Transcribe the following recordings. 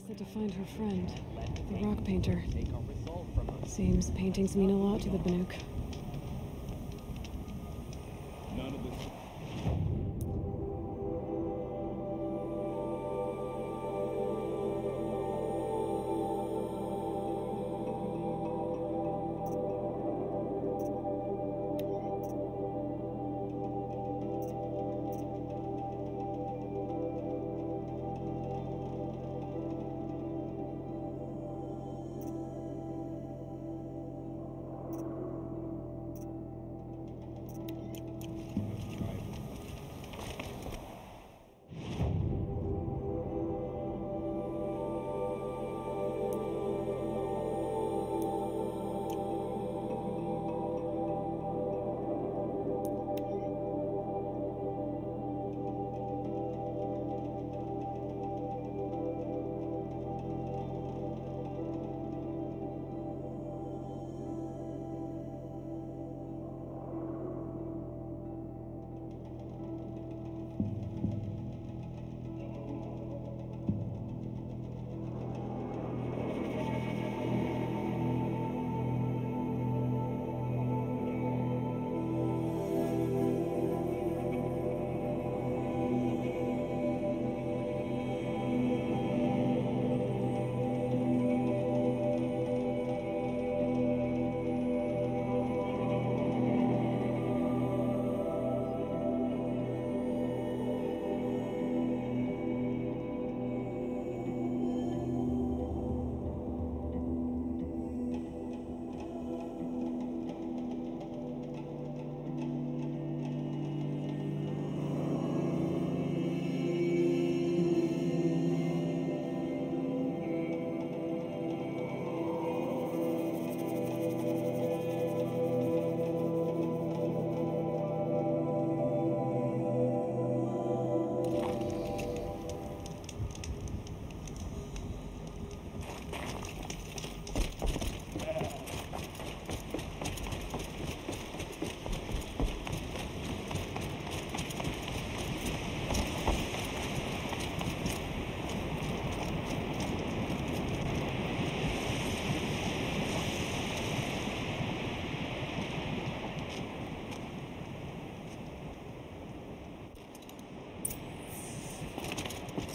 said to find her friend, the rock painter. Seems paintings mean a lot to the Banuk. None of this.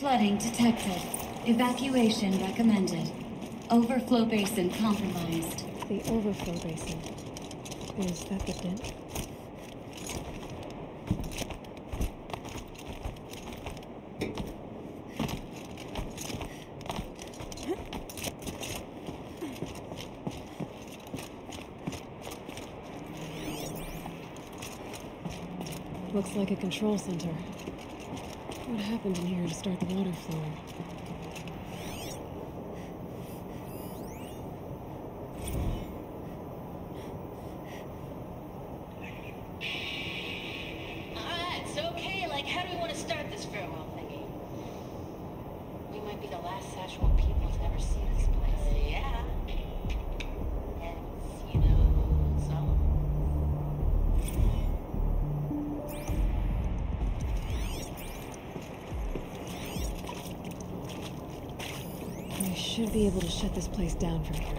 Flooding detected. Evacuation recommended. Overflow basin compromised. The overflow basin. Is that the dent? Looks like a control center. What happened in here to start the water flowing? It's okay. Like, how do we want to start this farewell thingy? We might be the last Szechuan people to ever see this place. Yeah. It's, you know, so. I should be able to shut this place down from here.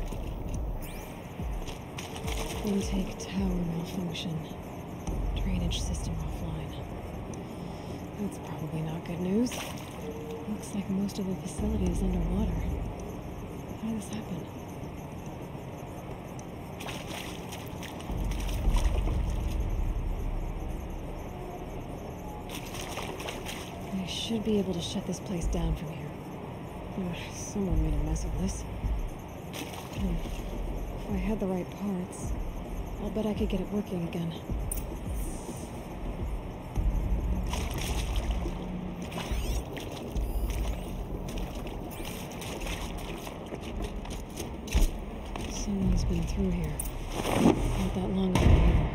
Intake tower malfunction. Drainage system offline. That's probably not good news. Looks like most of the facility is underwater. How did this happen? I should be able to shut this place down from here. Ugh, someone made a mess of this. If I had the right parts, I'll bet I could get it working again. Someone's been through here. Not that long ago either.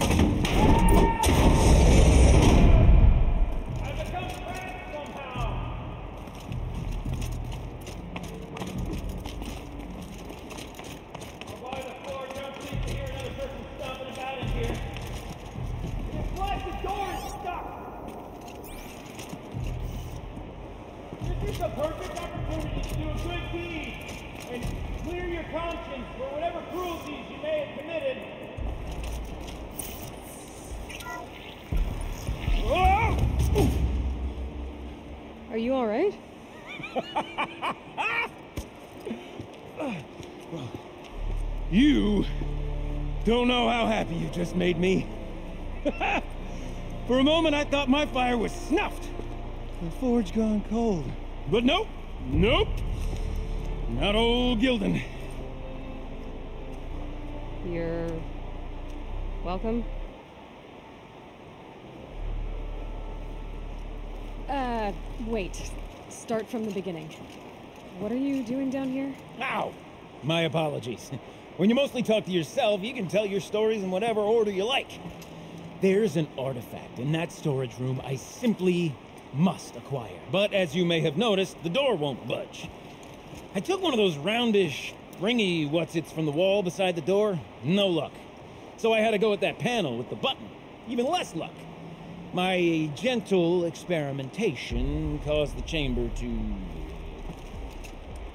I've become trapped somehow! I'll buy the floor, don't need to hear another person stomping about in here. It's like the door is stuck! This is the perfect opportunity to do a good deed and clear your conscience for whatever cruelties you may have committed. Oh! Are you all right? You don't know how happy you just made me. For a moment, I thought my fire was snuffed. The forge gone cold. But nope, nope. Not old Gildan. You're welcome. Wait. Start from the beginning. What are you doing down here? Ow! My apologies. When you mostly talk to yourself, you can tell your stories in whatever order you like. There's an artifact in that storage room I simply must acquire. But as you may have noticed, the door won't budge. I took one of those roundish, ringy what's-its from the wall beside the door. No luck. So I had to go with that panel with the button. Even less luck. My gentle experimentation caused the chamber to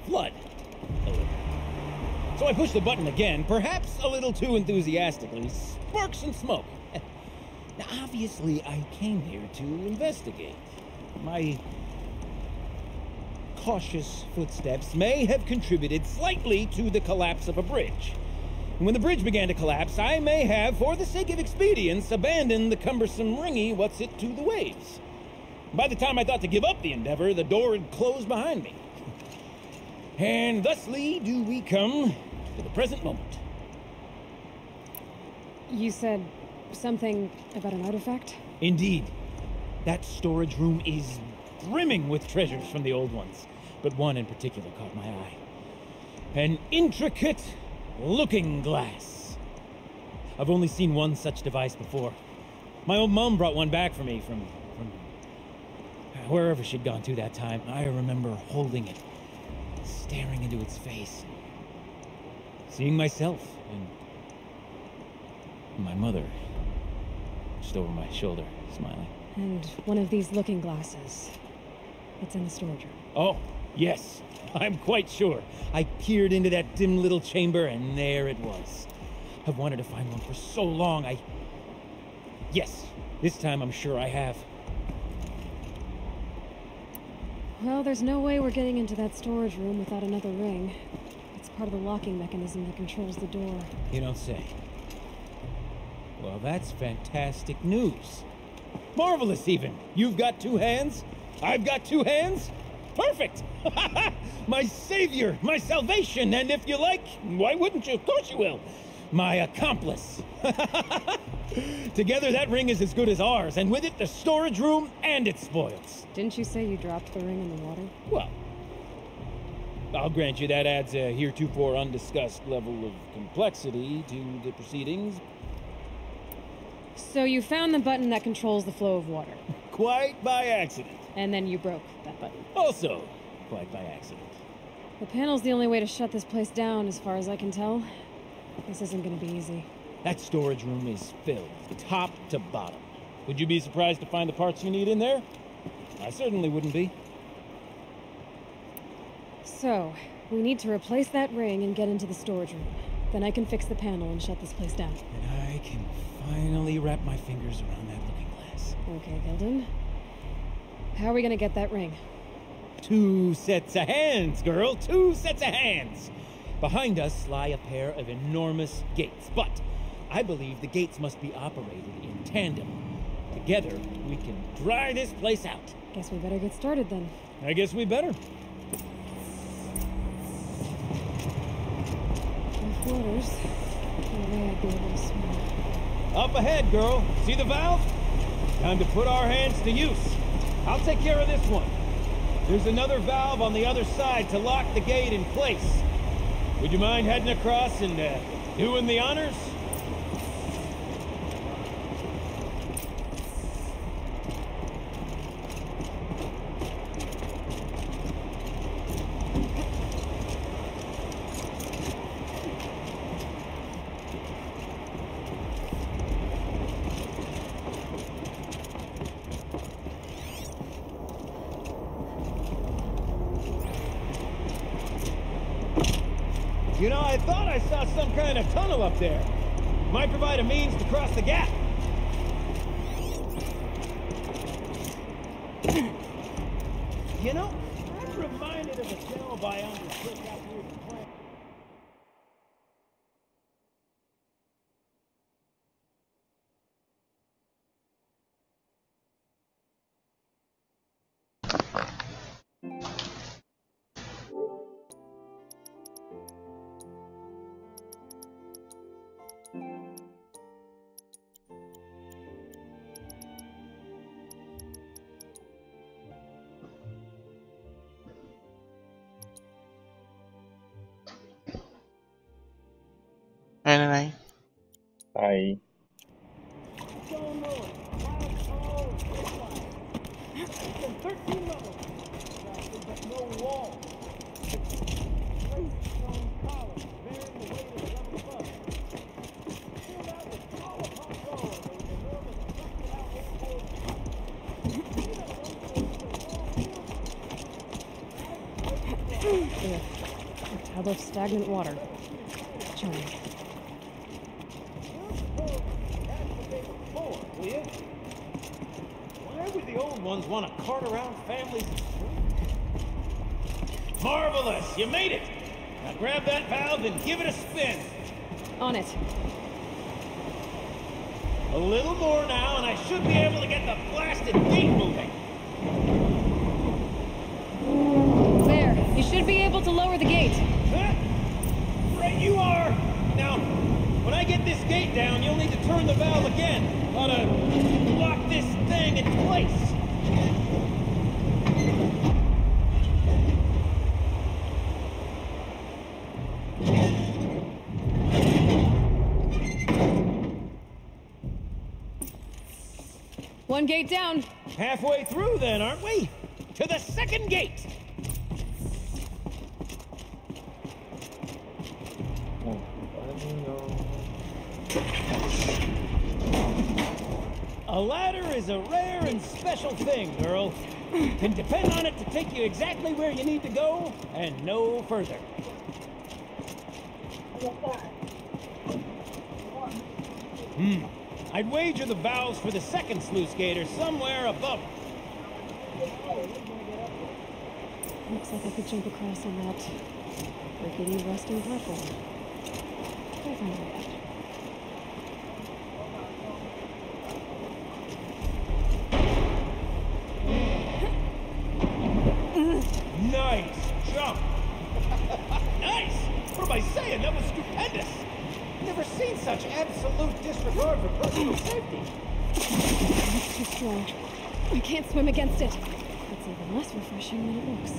flood a little. So I pushed the button again, perhaps a little too enthusiastically. Sparks and smoke. Now, obviously, I came here to investigate. My cautious footsteps may have contributed slightly to the collapse of a bridge. And when the bridge began to collapse, I may have, for the sake of expedience, abandoned the cumbersome ringy what's-it to the waves. By the time I thought to give up the endeavor, the door had closed behind me. And thusly do we come to the present moment. You said something about an artifact? Indeed. That storage room is brimming with treasures from the old ones, but one in particular caught my eye. An intricate looking glass. I've only seen one such device before. My old mom brought one back for me from wherever she'd gone to that time. I remember holding it, staring into its face, seeing myself and my mother just over my shoulder, smiling. And one of these looking glasses. It's in the storage room. Oh, yes. I'm quite sure. I peered into that dim little chamber, and there it was. I've wanted to find one for so long. Yes, this time I'm sure I have. Well, there's no way we're getting into that storage room without another ring. It's part of the locking mechanism that controls the door. You don't say. Well, that's fantastic news. Marvelous, even. You've got two hands. I've got two hands. Perfect! My savior, my salvation, and if you like, why wouldn't you? Of course you will. My accomplice. Together, that ring is as good as ours, and with it, the storage room and its spoils. Didn't you say you dropped the ring in the water? Well, I'll grant you that adds a heretofore undiscussed level of complexity to the proceedings. So you found the button that controls the flow of water. Quite by accident. And then you broke that button. Also, quite by accident. The panel's the only way to shut this place down, as far as I can tell. This isn't gonna be easy. That storage room is filled, top to bottom. Would you be surprised to find the parts you need in there? I certainly wouldn't be. So, we need to replace that ring and get into the storage room. Then I can fix the panel and shut this place down. And I can finally wrap my fingers around that looking glass. Okay, Gildan. How are we gonna get that ring? 2 sets of hands, girl. 2 sets of hands. Behind us lie a pair of enormous gates, but I believe the gates must be operated in tandem. Together, we can dry this place out. Guess we better get started then. I guess we better. Rough waters. No way I'd be able to swim. Up ahead, girl. See the valve? Time to put our hands to use. I'll take care of this one. There's another valve on the other side to lock the gate in place. Would you mind heading across and doing the honors? You know, I thought I saw some kind of tunnel up there. Might provide a means to cross the gap. You know, I'm reminded of a cell biome trick out here in the plant. Này. Đây. A tub of stagnant water. Charming. Why would the old ones want to cart around families? Marvelous! You made it! Now grab that valve and give it a spin. On it. A little more now, and I should be able to get the blasted gate moving. There. You should be able to lower the gate. Huh? Right you are! Now, when I get this gate down, you'll need to turn the valve again. Ought to lock this thing in place. One gate down. Halfway through then, aren't we? To the second gate! A ladder is a rare and special thing, girl. Can depend on it to take you exactly where you need to go, and no further. I'd wager the valves for the second sluice gate are somewhere above. Looks like I could jump across on that rickety rusting platform. Over my head. Nice jump! Nice! What am I saying? That was stupendous! Never seen such absolute disregard for personal safety. It's too strong. I can't swim against it. It's even less refreshing than it looks.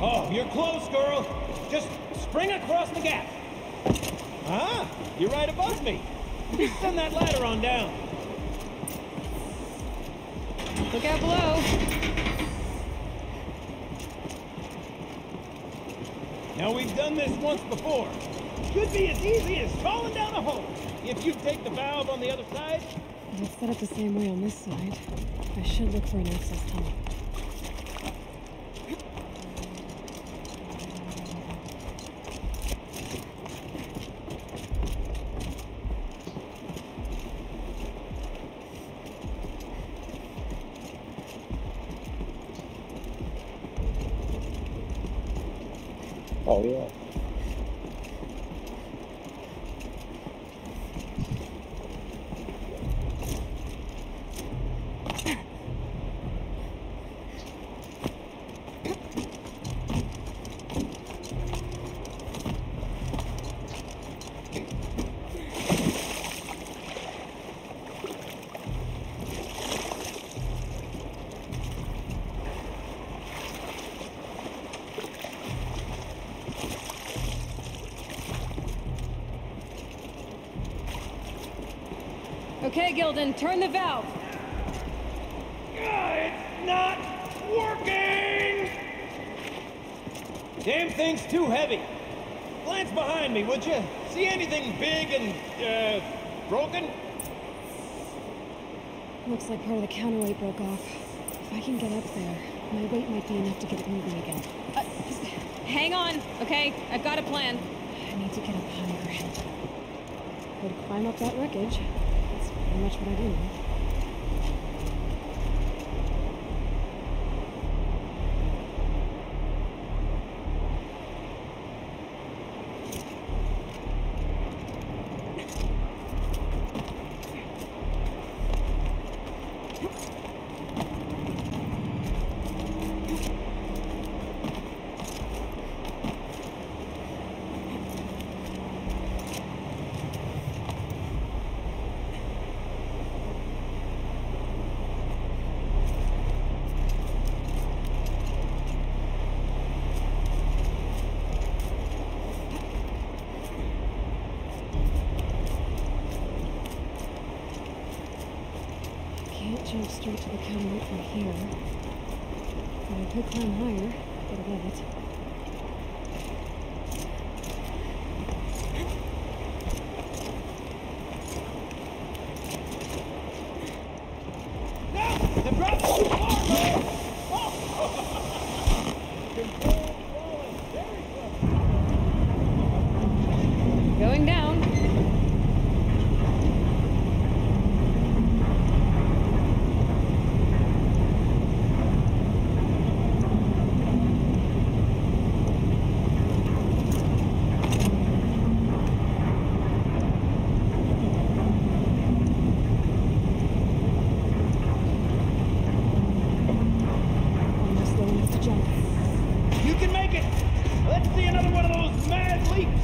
Oh, you're close, girl. Just spring across the gap. Ah, you're right above me. Just send that ladder on down. Look out below. Now, we've done this once before. Should be as easy as falling down a hole. If you take the valve on the other side. If it's set up the same way on this side, I should look for an access tunnel. Oh, yeah. Okay, Gilden, turn the valve. It's not working! Damn thing's too heavy. Glance behind me, would you? See anything big and, broken? Looks like part of the counterweight broke off. If I can get up there, my weight might be enough to get it moving again. Hang on, okay? I've got a plan. I need to get up higher. Could climb up that wreckage. That's pretty much what I do now. Can't jump straight to the counterweight from here. But I could climb higher, get above it. No! The drop's too far, man! Going down. Almost low enough to jump. You can make it! Let's see another one of those mad leaps!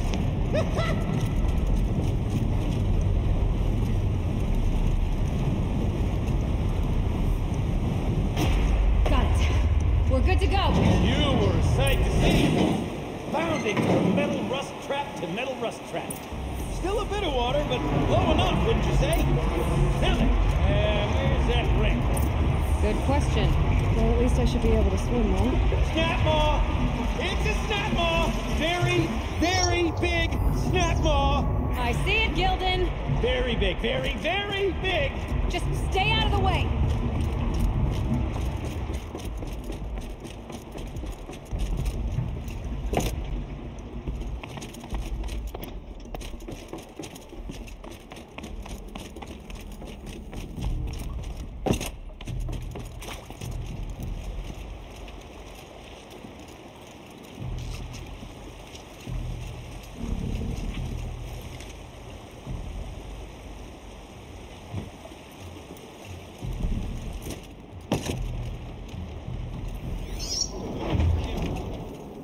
Got it. We're good to go. You were a sight to see. Bounding from metal rust trap to metal rust trap. Still a bit of water, but low enough, wouldn't you say? Now then, where's that ring? Good question. Well, at least I should be able to swim now. Snap maw! It's a snap maw! Very, very big snap maw! I see it, Gilden. Very big, very, very big! Just stay out of the way.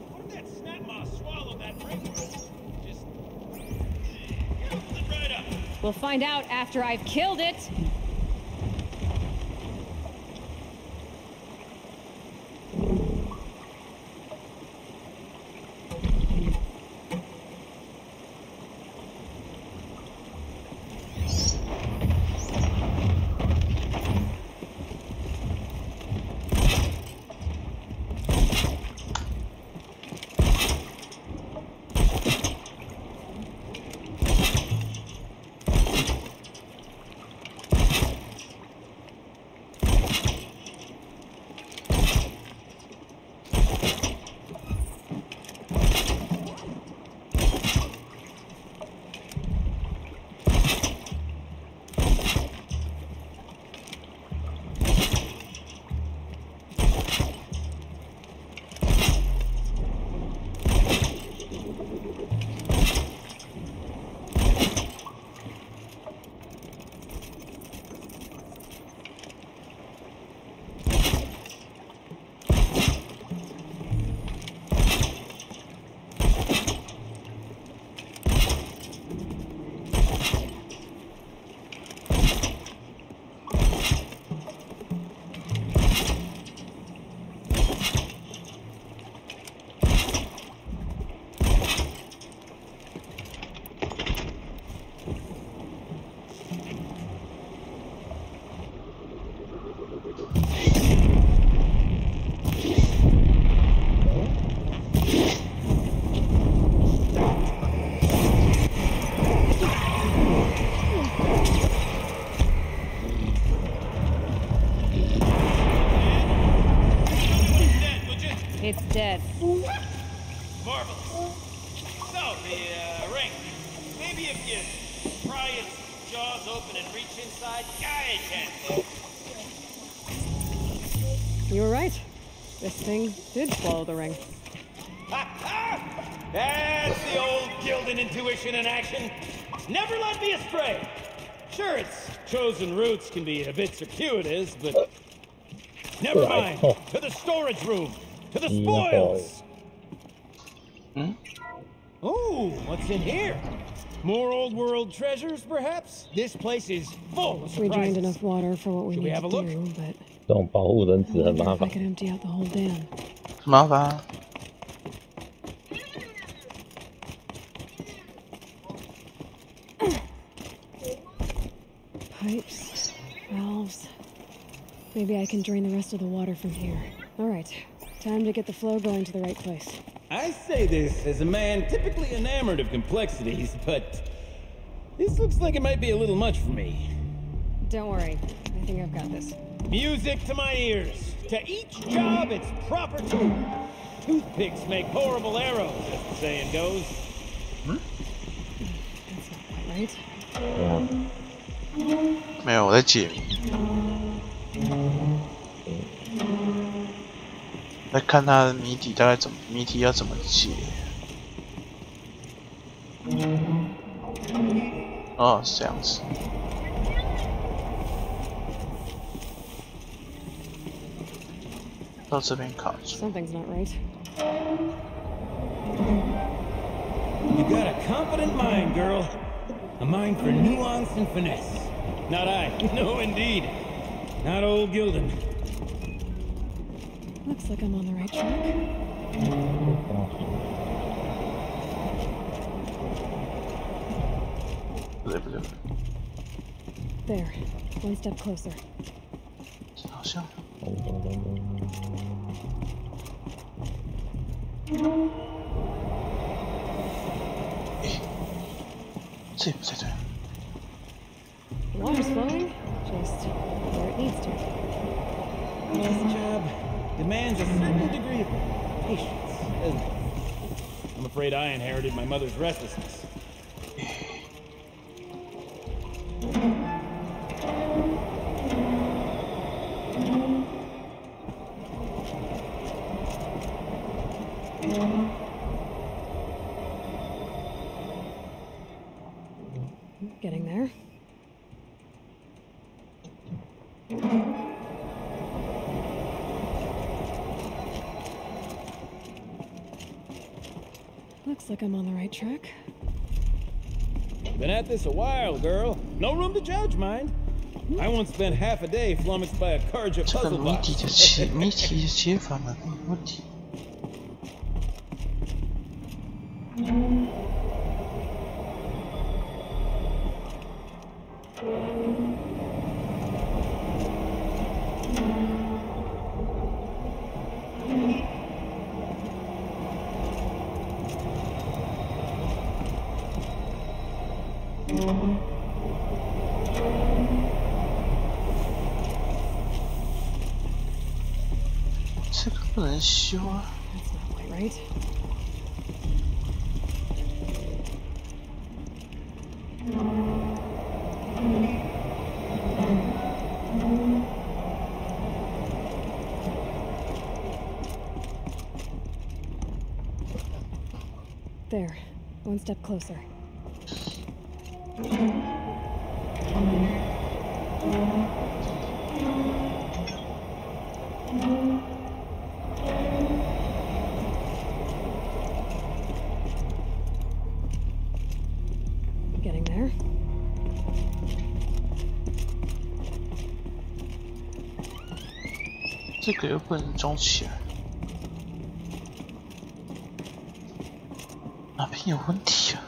What if that snap maw swallowed that ring? Just gobbled it right up. We'll find out after I've killed it. It's dead. Marvelous. So, the ring. Maybe if you pry its jaws open and reach inside, I can. You were right. This thing did swallow the ring. Ha ha! That's the old Gildan intuition in action. Never let me astray. Sure, its chosen routes can be a bit circuitous, but never mind. To the storage room. To the spoils. Oh, what's in here? More old world treasures, perhaps? This place is full of We drained surprises. enough water for what we Should we need have to a look? do, but 这种保护人 I 质很 wonder 麻 if I 烦。 could empty out the whole dam. 麻烦。 Pipes, valves. Maybe I can drain the rest of the water from here. All right, time to get the flow going to the right place. I say this as a man typically enamored of complexities, but this looks like it might be a little much for me. Don't worry, I think I've got this. Music to my ears. To each job, its proper tool. Toothpicks make horrible arrows, as the saying goes. That's not quite right. 没有，我在解谜。来看他的谜底大概怎么，谜题要怎么解。哦，是这样子。到这边卡住。 Something's not right. You got a competent mind, girl. A mind for nuance and finesse. Not I. No, indeed. Not old Gildan. Looks like I'm on the right track. 不对不对， There, one step closer. 好像这也不太对。 The water's flowing, just where it needs to. This job demands a certain degree of patience, doesn't it? I'm afraid I inherited my mother's restlessness. Getting there. Looks like I'm on the right track. Been at this a while, girl. No room to judge, mind. I once spent half a day flummoxed by a Karja 这个 puzzle 谜 box. 底的解谜题的解法嘛，没有问题。这个不能修啊！ That's not quite right. There, one step closer. Getting there. "这个又不能装起来，哪边有问题啊？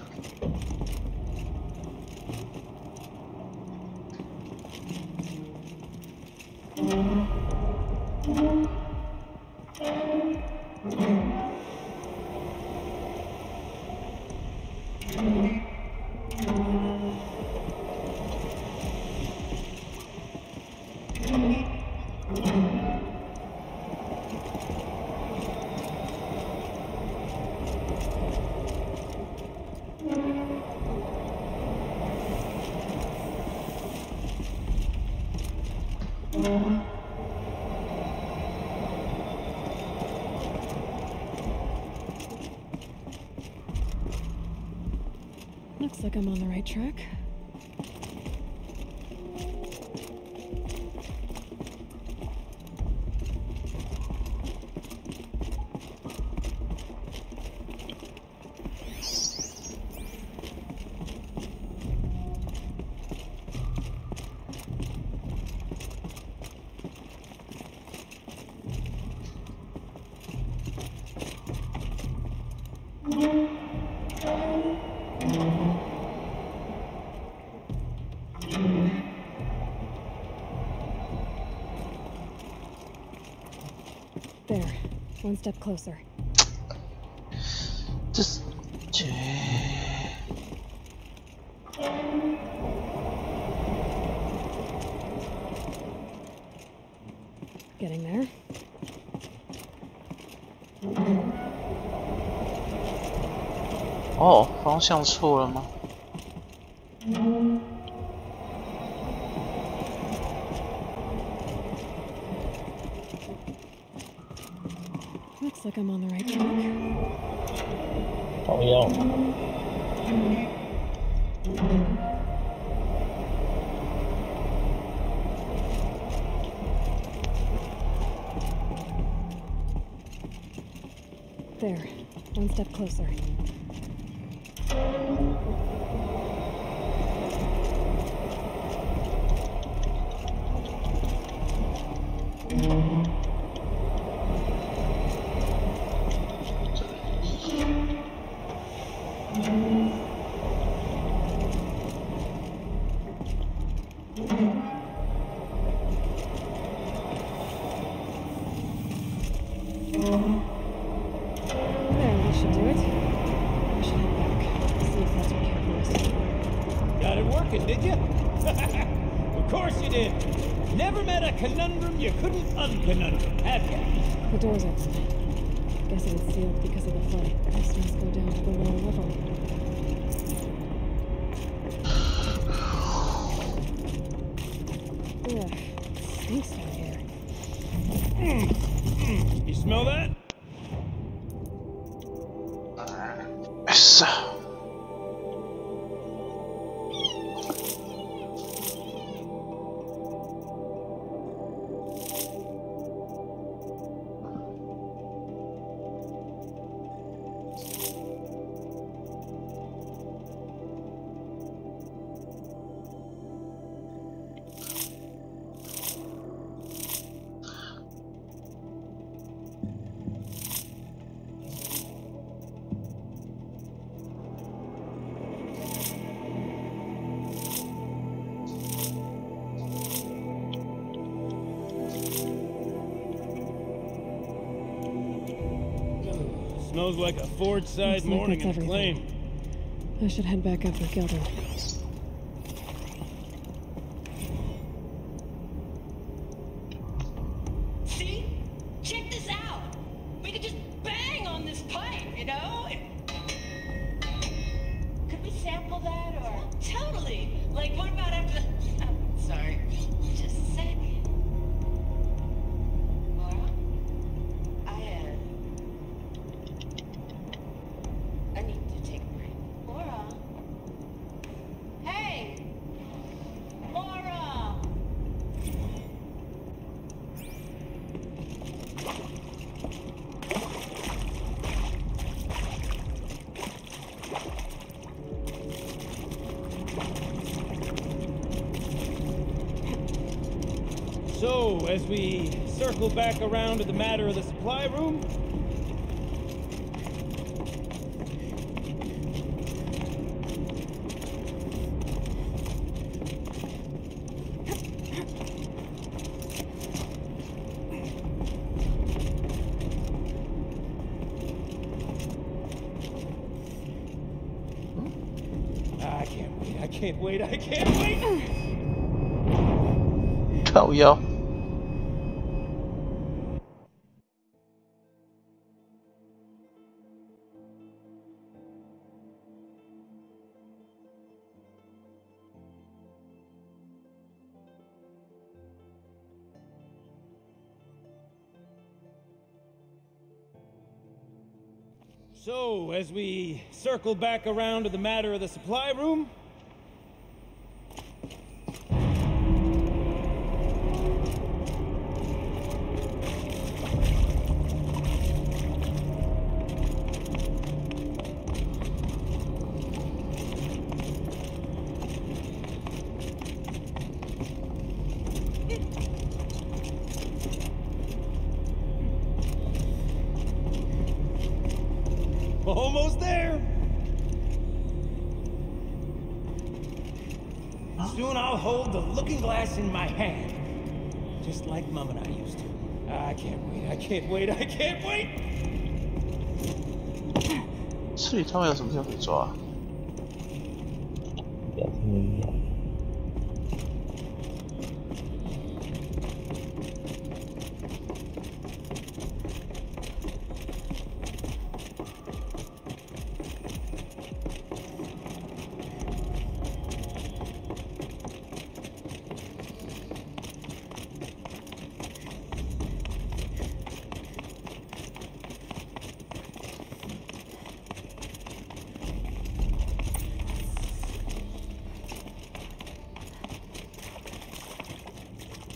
Looks like I'm on the right track. There, one step closer. Just. Getting there.哦，方向错了吗？ Looks like I'm on the right track. 靠腰。There, one step closer. There, that should do it. I should head back. See if that's okay for us. Got it working, did you? Of course you did. Never met a conundrum you couldn't unconundrum, have you? The door's open. Guess it was sealed because of the flood. This must go down to the lower level. Ugh, stinks down here. You smell that? Yes. Smells like a Ford-side Looks like morning that's in everything. McLean. I should head back up with Gildan. See? Check this out. We could just bang on this pipe, you know? Could we sample that or? Totally. Like, what about after the... Oh, sorry. Just a sec. Laura? I need to take a break. Laura? Hey! Laura! So, as we circle back around to the matter of the supply room, I can't wait, I can't wait, I can't wait! 靠腰。So, as we circle back around to the matter of the supply room, almost there. Soon I'll hold the looking glass in my hand, just like Mom and I used to. I can't wait, I can't wait, I can't wait! 这里他们有什么地方可以抓啊？表情一样。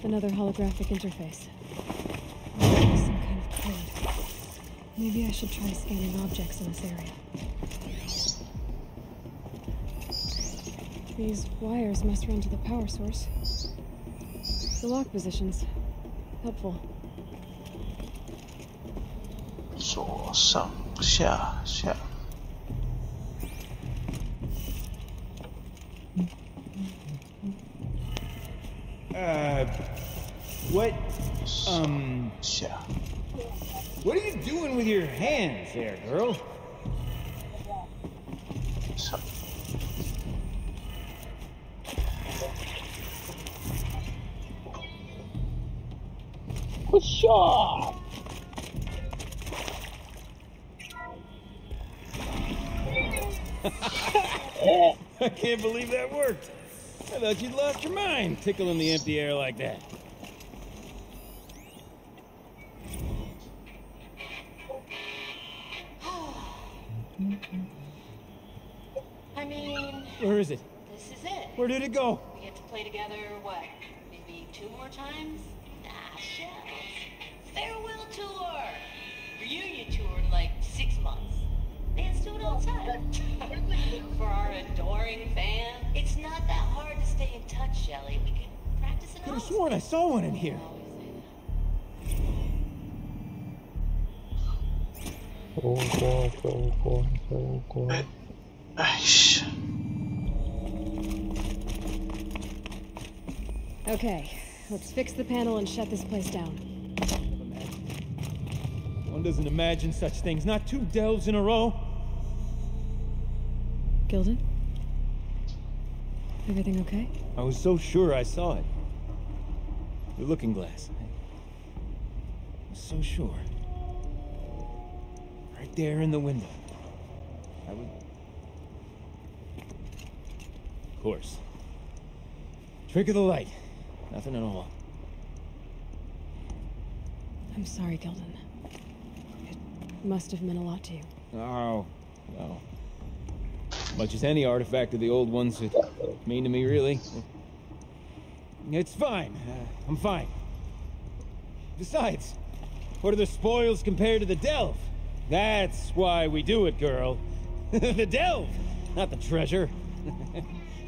Another holographic interface. Some kind of code. Maybe I should try scanning objects in this area. These wires must run to the power source. The lock positions. Helpful. 左上下下。 What, 下。 what are you doing with your hands there, girl? 上。 Good shot. I can't believe that worked. I thought you'd lost your mind, tickling the empty air like that. I mean, Where is it? this is it. Where did it go? We get to play together, what? Maybe 2 more times? Ah, shells. Farewell tour! Reunion tour in like 6 months. Fans do it all the time. For our adoring fans, it's not that hard to stay in touch, Shelly. We could practice it Could have sworn I saw one in here. Go. 哎呀， Okay, let's fix the panel and shut this place down. One doesn't imagine such things. Not 2 delves in a row. Gilden? Everything okay? I was so sure I saw it. The looking glass. I was so sure. Right there in the window. I would... Of course. Trick of the light. Nothing at all. I'm sorry, Gilden. It must have meant a lot to you. Oh, no. Much as any artifact of the old ones would mean to me, really. It's fine. I'm fine. Besides, what are the spoils compared to the delve? That's why we do it, girl. The delve, not the treasure.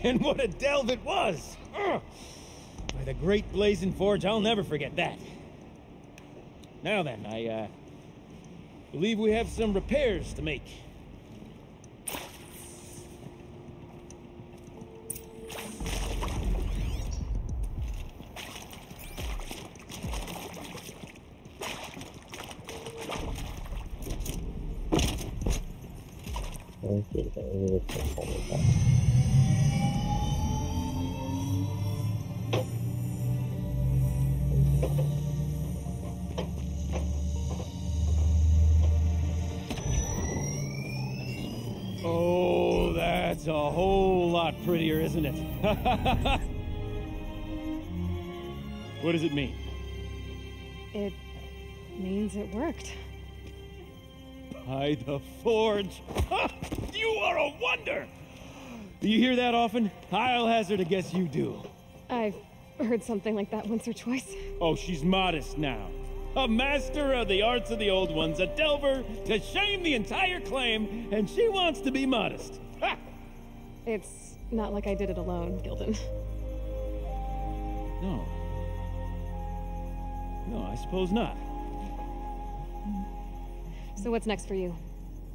And what a delve it was! Ugh. By the Great Blazing Forge, I'll never forget that. Now then, I believe we have some repairs to make. Oh, that's a whole lot prettier, isn't it? What does it mean? It means it worked. By the forge! Ha! You are a wonder! Do you hear that often? I'll hazard a guess you do. I've heard something like that once or twice. Oh, she's modest now. A master of the arts of the old ones, a delver to shame the entire claim, and she wants to be modest. Ha! It's not like I did it alone, Gildan. No. No, I suppose not. So what's next for you?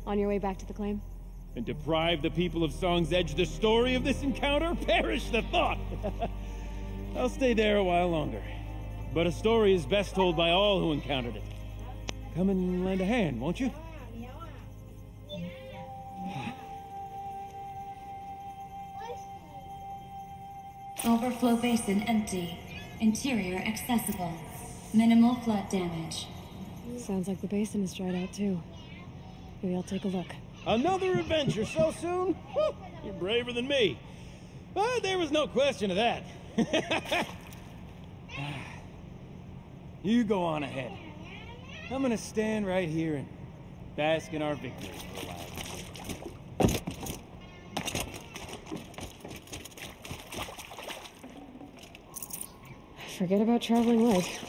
On your way back to the claim? And deprive the people of Song's Edge the story of this encounter? Perish the thought! I'll stay there a while longer. But a story is best told by all who encountered it. Come and lend a hand, won't you? Overflow basin empty. Interior accessible. Minimal flood damage. Sounds like the basin is dried out too. Maybe I'll take a look. Another adventure so soon? Whew, you're braver than me. But there was no question of that. You go on ahead. I'm gonna stand right here and bask in our victory for a while. Forget about traveling light.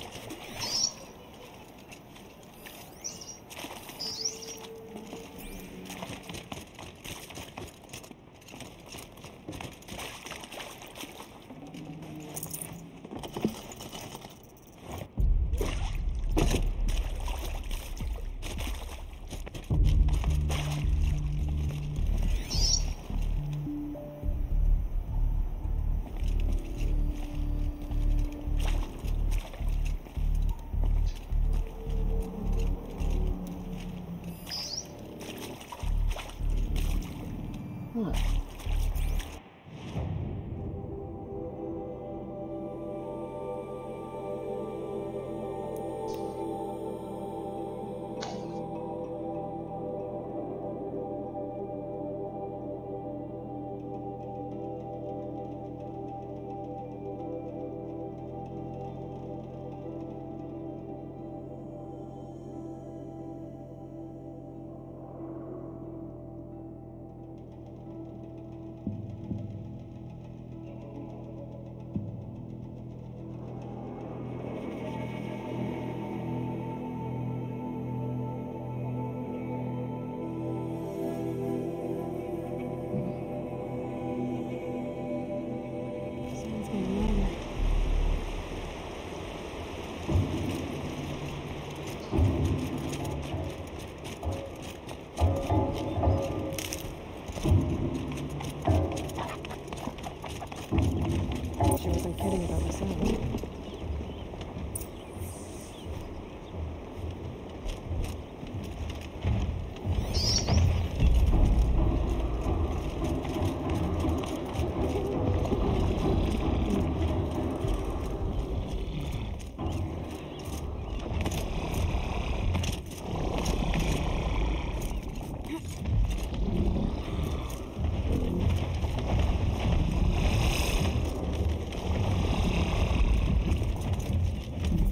She wasn't kidding about the sound.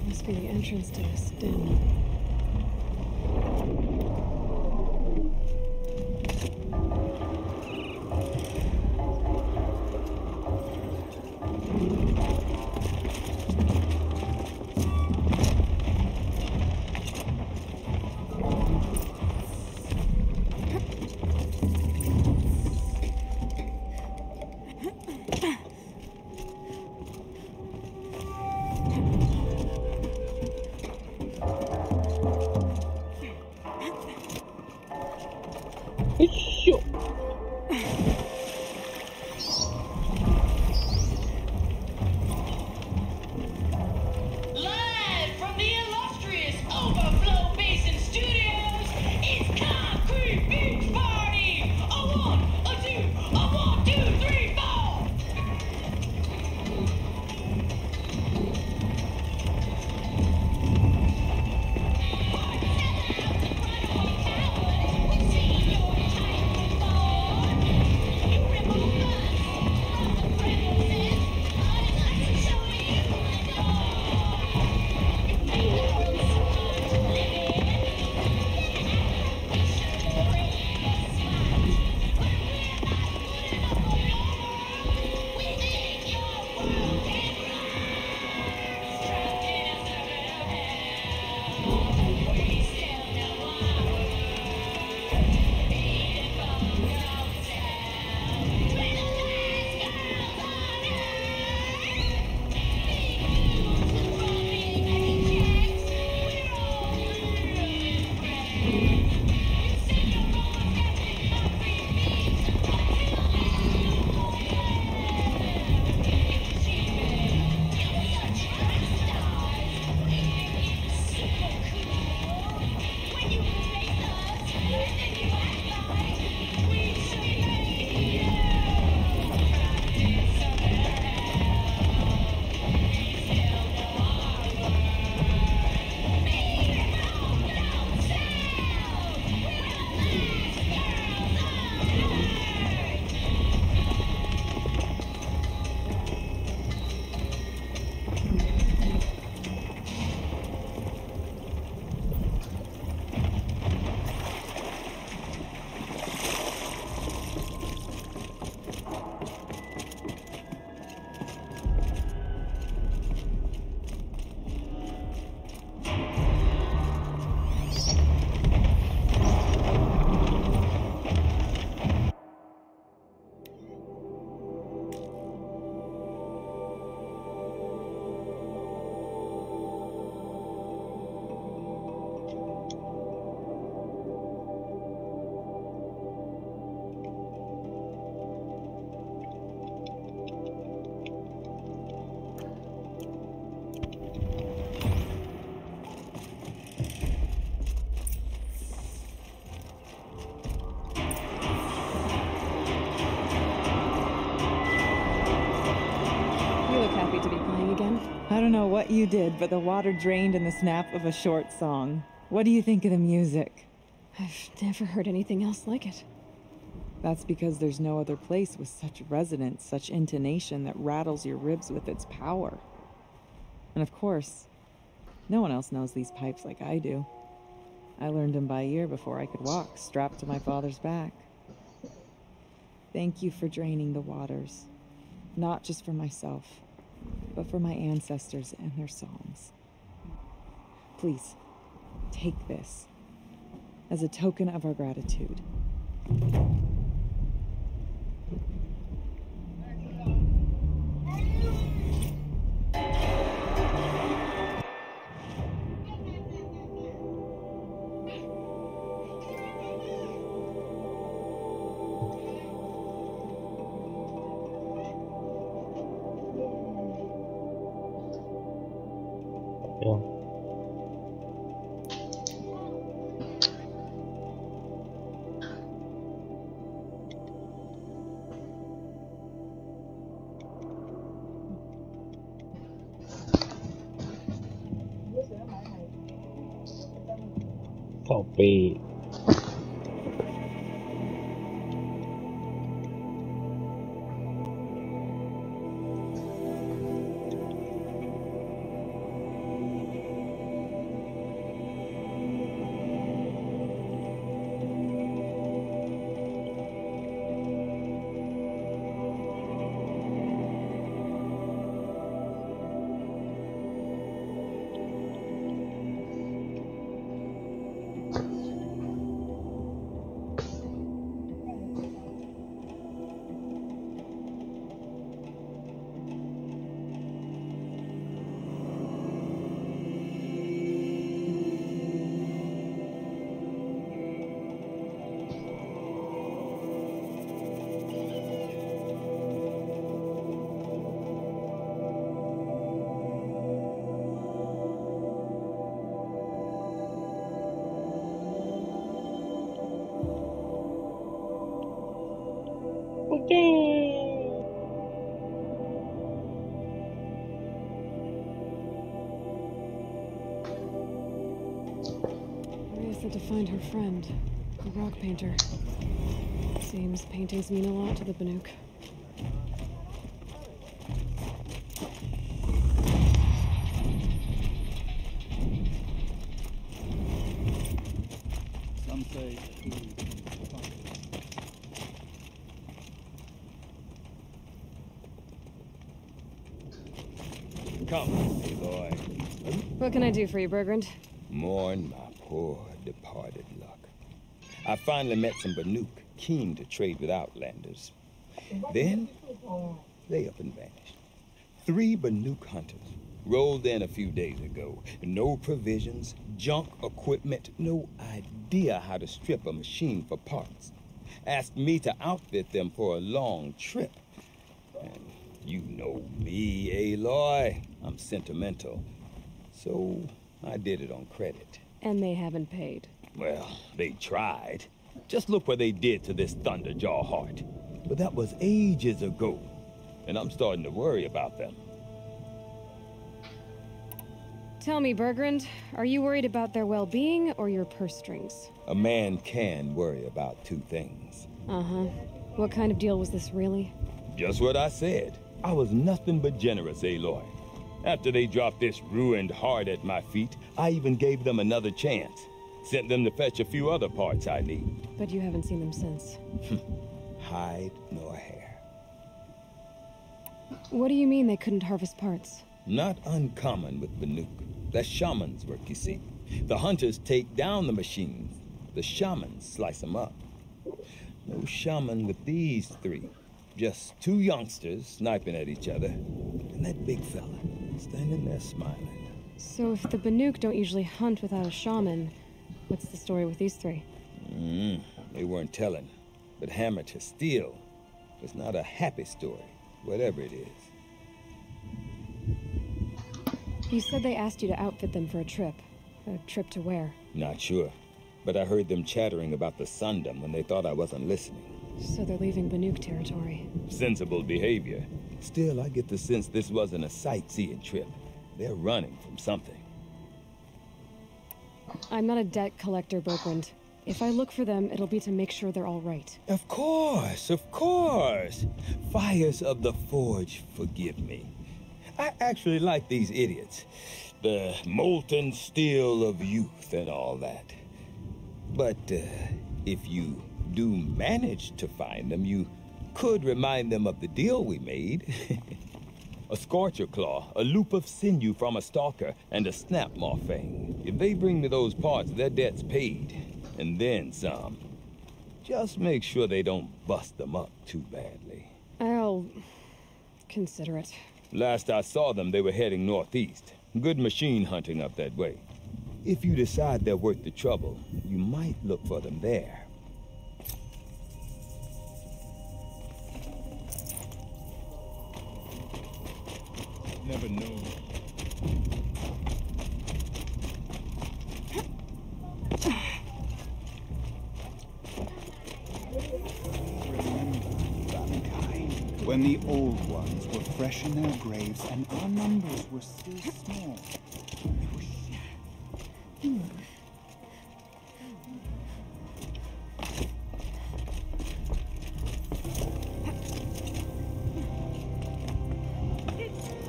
Must be the entrance to this den. Sure. Live from the illustrious Overflow Basin Studios, it's Concrete Beach Party! A 1, a 2, a 1, 2, 3, 4! We see your title don't know what you did, but the water drained in the snap of a short song. What do you think of the music? I've never heard anything else like it. That's because there's no other place with such resonance, such intonation that rattles your ribs with its power. And of course, no one else knows these pipes like I do. I learned them by ear before I could walk, strapped to my father's back. Thank you for draining the waters. Not just for myself, but for my ancestors and their songs. Please, take this as a token of our gratitude. Yeah. 2 ปี Maria said to find her friend, a rock painter. Seems paintings mean a lot to the Banuk. Some say Come, Aloy. What can I do for you, Bergrand? Mourn my poor departed luck. I finally met some Banuk keen to trade with Outlanders. Then, they up and vanished. 3 Banuk hunters rolled in a few days ago. No provisions, junk equipment, no idea how to strip a machine for parts. Asked me to outfit them for a long trip. And you know me, Aloy. I'm sentimental. So I did it on credit. And they haven't paid. Well, they tried. Just look what they did to this Thunderjaw heart. But that was ages ago. And I'm starting to worry about them. Tell me, Bergrand, are you worried about their well-being or your purse strings? A man can worry about 2 things. Uh-huh. What kind of deal was this, really? Just what I said. I was nothing but generous, Aloy. After they dropped this ruined heart at my feet, I even gave them another chance. Sent them to fetch a few other parts I need. But you haven't seen them since. Hide nor hair. What do you mean they couldn't harvest parts? Not uncommon with Banuk. That's shaman's work, you see. The hunters take down the machines. The shamans slice them up. No shaman with these 3. Just 2 youngsters sniping at each other. And that big fella standing there smiling. So if the Banuk don't usually hunt without a shaman, what's the story with these 3? They weren't telling. But hammer to steel. It's not a happy story, whatever it is. You said they asked you to outfit them for a trip. A trip to where? Not sure. But I heard them chattering about the Sundom when they thought I wasn't listening. So they're leaving Banuk territory. Sensible behavior. Still, I get the sense this wasn't a sightseeing trip. They're running from something. I'm not a debt collector, Bertrand. If I look for them, it'll be to make sure they're all right. Of course, of course. Fires of the Forge, forgive me. I actually like these idiots. The molten steel of youth and all that. But if you do manage to find them, you could remind them of the deal we made. A Scorcher Claw, a loop of sinew from a stalker, and a Snapmaw Fang. If they bring me those parts, their debt's paid. And then some. Just make sure they don't bust them up too badly. I'll consider it. Last I saw them, they were heading northeast. Good machine hunting up that way. If you decide they're worth the trouble, you might look for them there. Never know. When the old ones were fresh in their graves and our numbers were still small.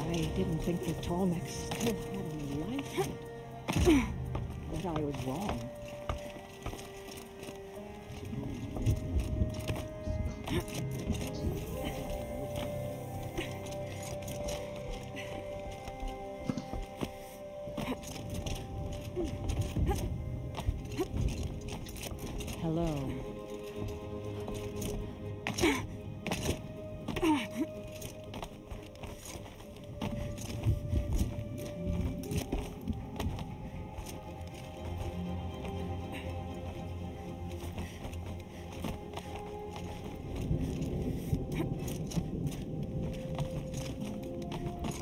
I didn't think the Tolmecs still had any life in it. But I was wrong. Hello.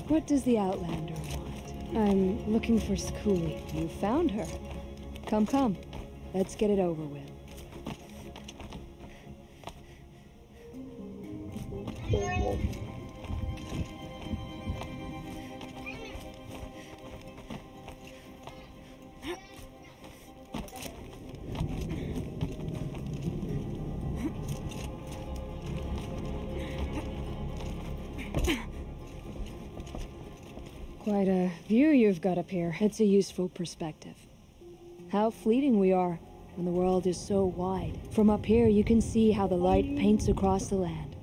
What does the Outlander want? I'm looking for Skuli. You found her. Come, come. Let's get it over with. Quite a view you've got up here. It's a useful perspective. How fleeting we are when the world is so wide. From up here, you can see how the light paints across the land.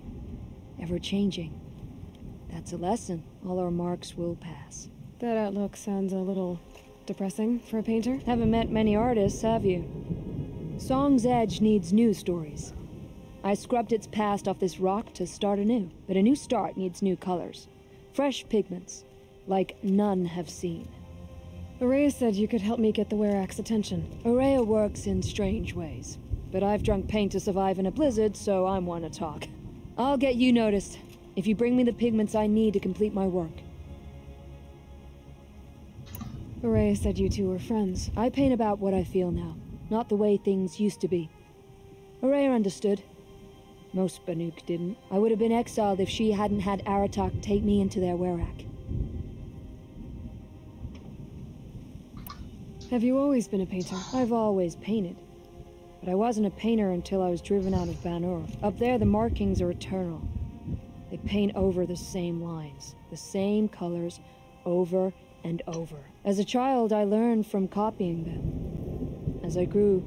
Ever changing. That's a lesson. All our marks will pass. That outlook sounds a little depressing for a painter. Haven't met many artists, have you? Song's Edge needs new stories. I scrubbed its past off this rock to start anew. But a new start needs new colors. Fresh pigments. Like none have seen. Araya said you could help me get the Werak's attention. Araya works in strange ways. But I've drunk paint to survive in a blizzard, so I'm one to talk. I'll get you noticed, if you bring me the pigments I need to complete my work. Araya said you two were friends. I paint about what I feel now, not the way things used to be. Araya understood. Most Banuk didn't. I would have been exiled if she hadn't had Aratak take me into their Werak. Have you always been a painter? I've always painted. But I wasn't a painter until I was driven out of Ban-Ur. Up there, the markings are eternal. They paint over the same lines, the same colors, over and over. As a child, I learned from copying them. As I grew,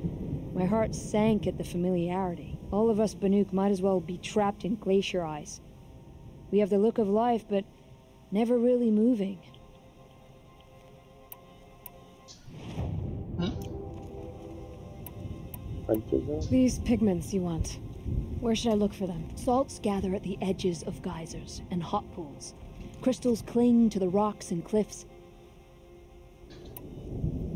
my heart sank at the familiarity. All of us Banuk might as well be trapped in glacier ice. We have the look of life, but never really moving. These pigments you want. Where should I look for them? Salts gather at the edges of geysers and hot pools. Crystals cling to the rocks and cliffs.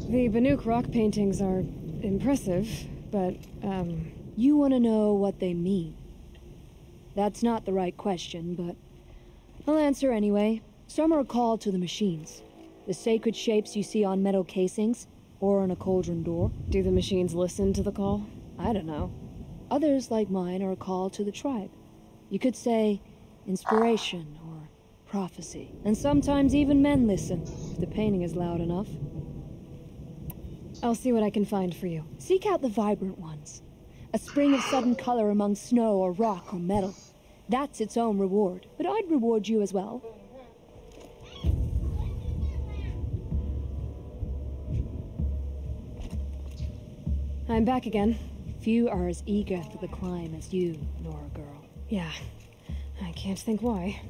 The Banuk rock paintings are impressive, but, You want to know what they mean. That's not the right question, but I'll answer anyway. Some are called to the machines. The sacred shapes you see on metal casings, or on a cauldron door. Do the machines listen to the call? I don't know. Others, like mine, are called to the tribe. You could say inspiration or prophecy. And sometimes even men listen, if the painting is loud enough. I'll see what I can find for you. Seek out the vibrant ones. A spring of sudden color among snow or rock or metal. That's its own reward. But I'd reward you as well. I'm back again. Few are as eager for the climb as you, Nora girl. Yeah, I can't think why.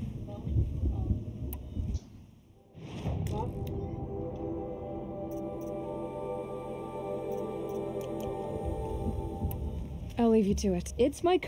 I'll leave you to it. It's my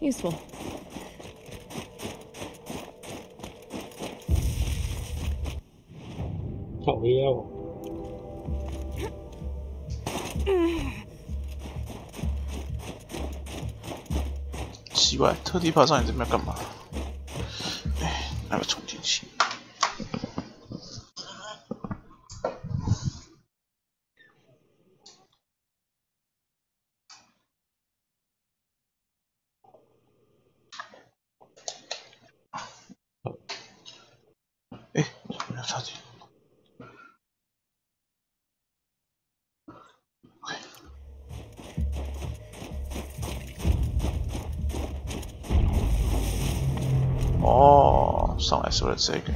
Useful. Cậu yêu.奇怪，特地跑上你这边干嘛？哎，那个充电器。哎，没有插进。哦，上来是为了这个。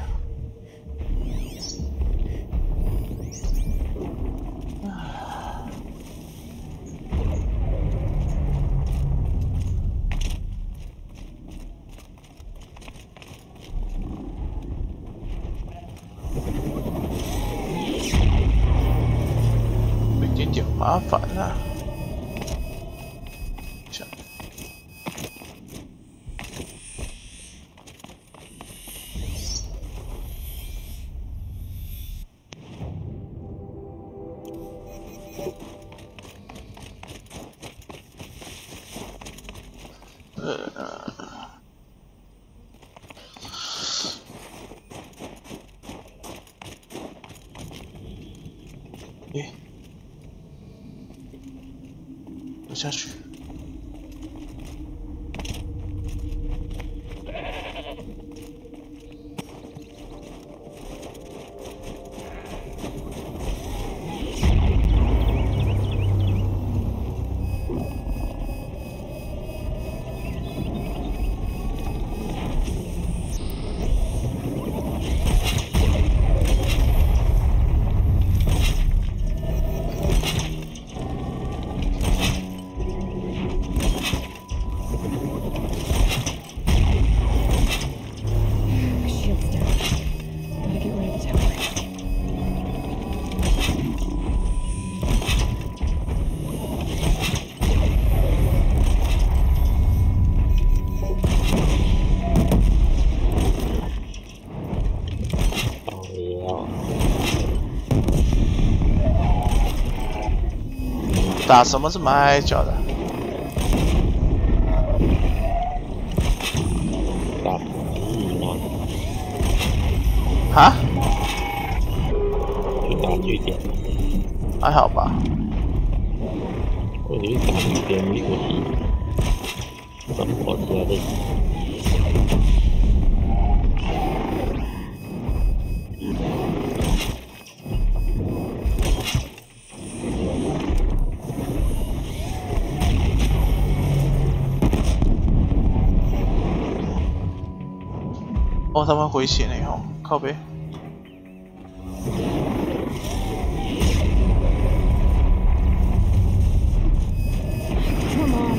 有点点麻烦啊。想。走下去。Shield's down. Gotta get rid of the tower. Oh, 打什么是蛮挨脚的？打巨吗？啊？就打据点，还好吧。我觉得打据点没问题，怎么跑出来的？哦，他们回血了以后，靠背。Come on.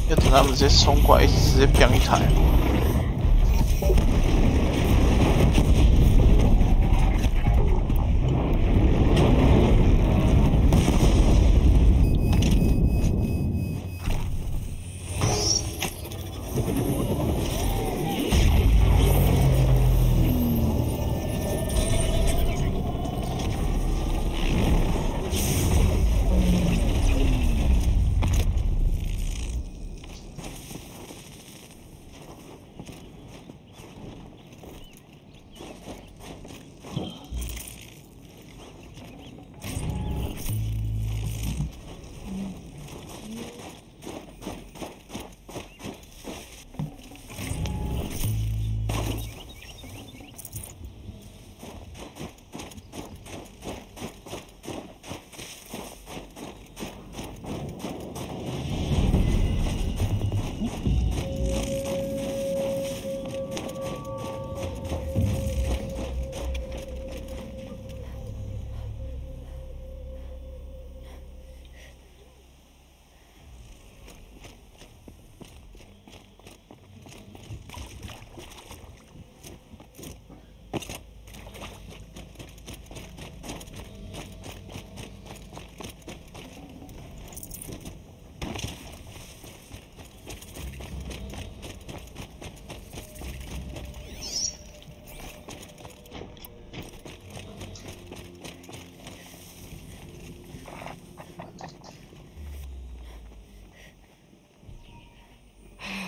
要等他们直接冲过来，直接砰一台。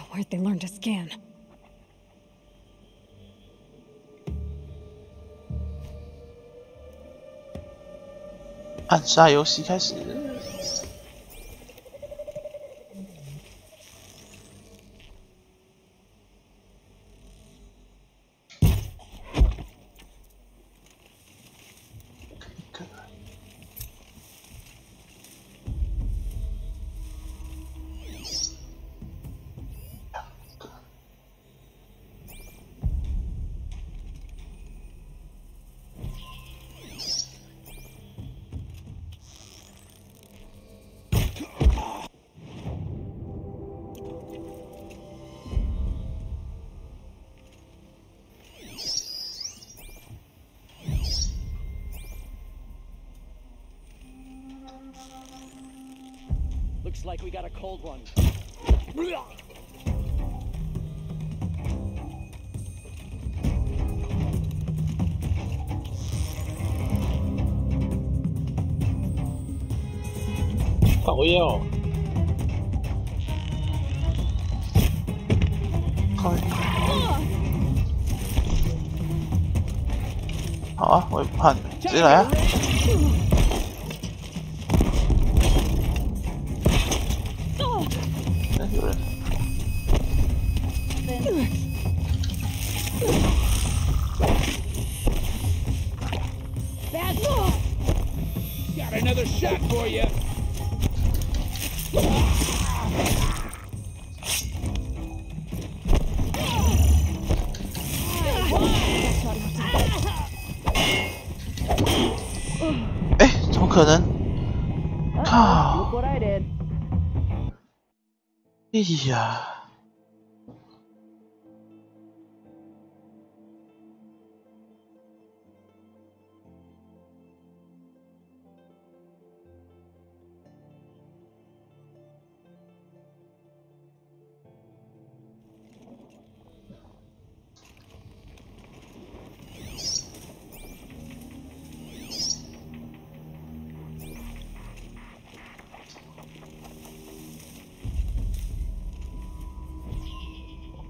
Where'd they learn to scan? 暗杀游戏开始。Looks like we got a cold one. 讨厌哦！好啊，我也不怕你们，直接来啊！有人。Got another shot for you. Eh, 怎么可能？靠！ Look what I did. 哎呀！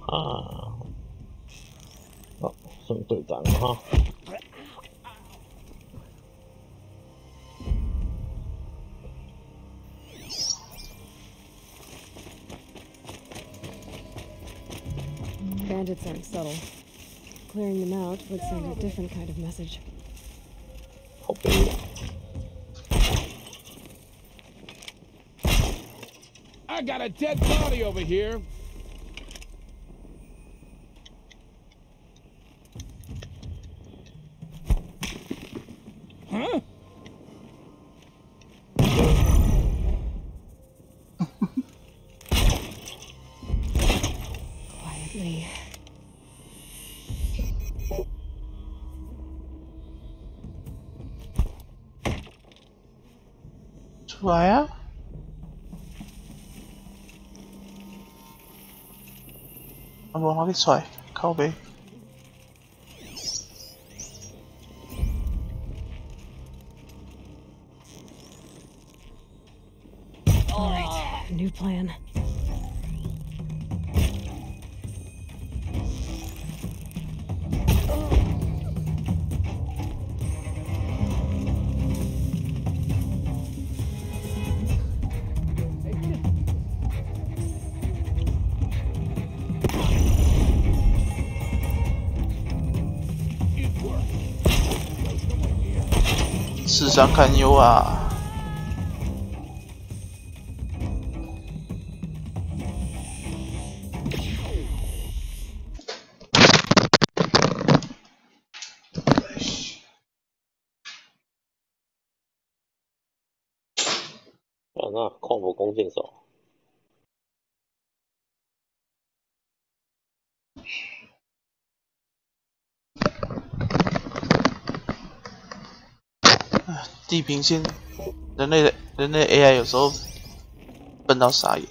啊，好，剩队长了哈。Bandits aren't subtle. Clearing them out would send a different kind of message. 好悲。I got a dead body over here. Huh? Quietly. 出来啊！我冇我啲菜，靠背。All right, new plan. It worked. 世上堪忧啊！啊，那矿火弓箭手。地平线，人类 AI 有时候笨到傻眼。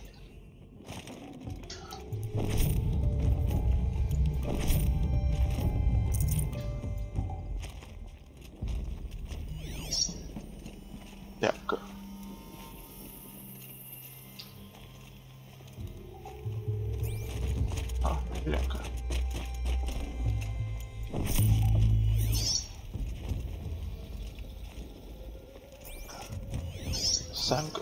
2个。好，2个。3个。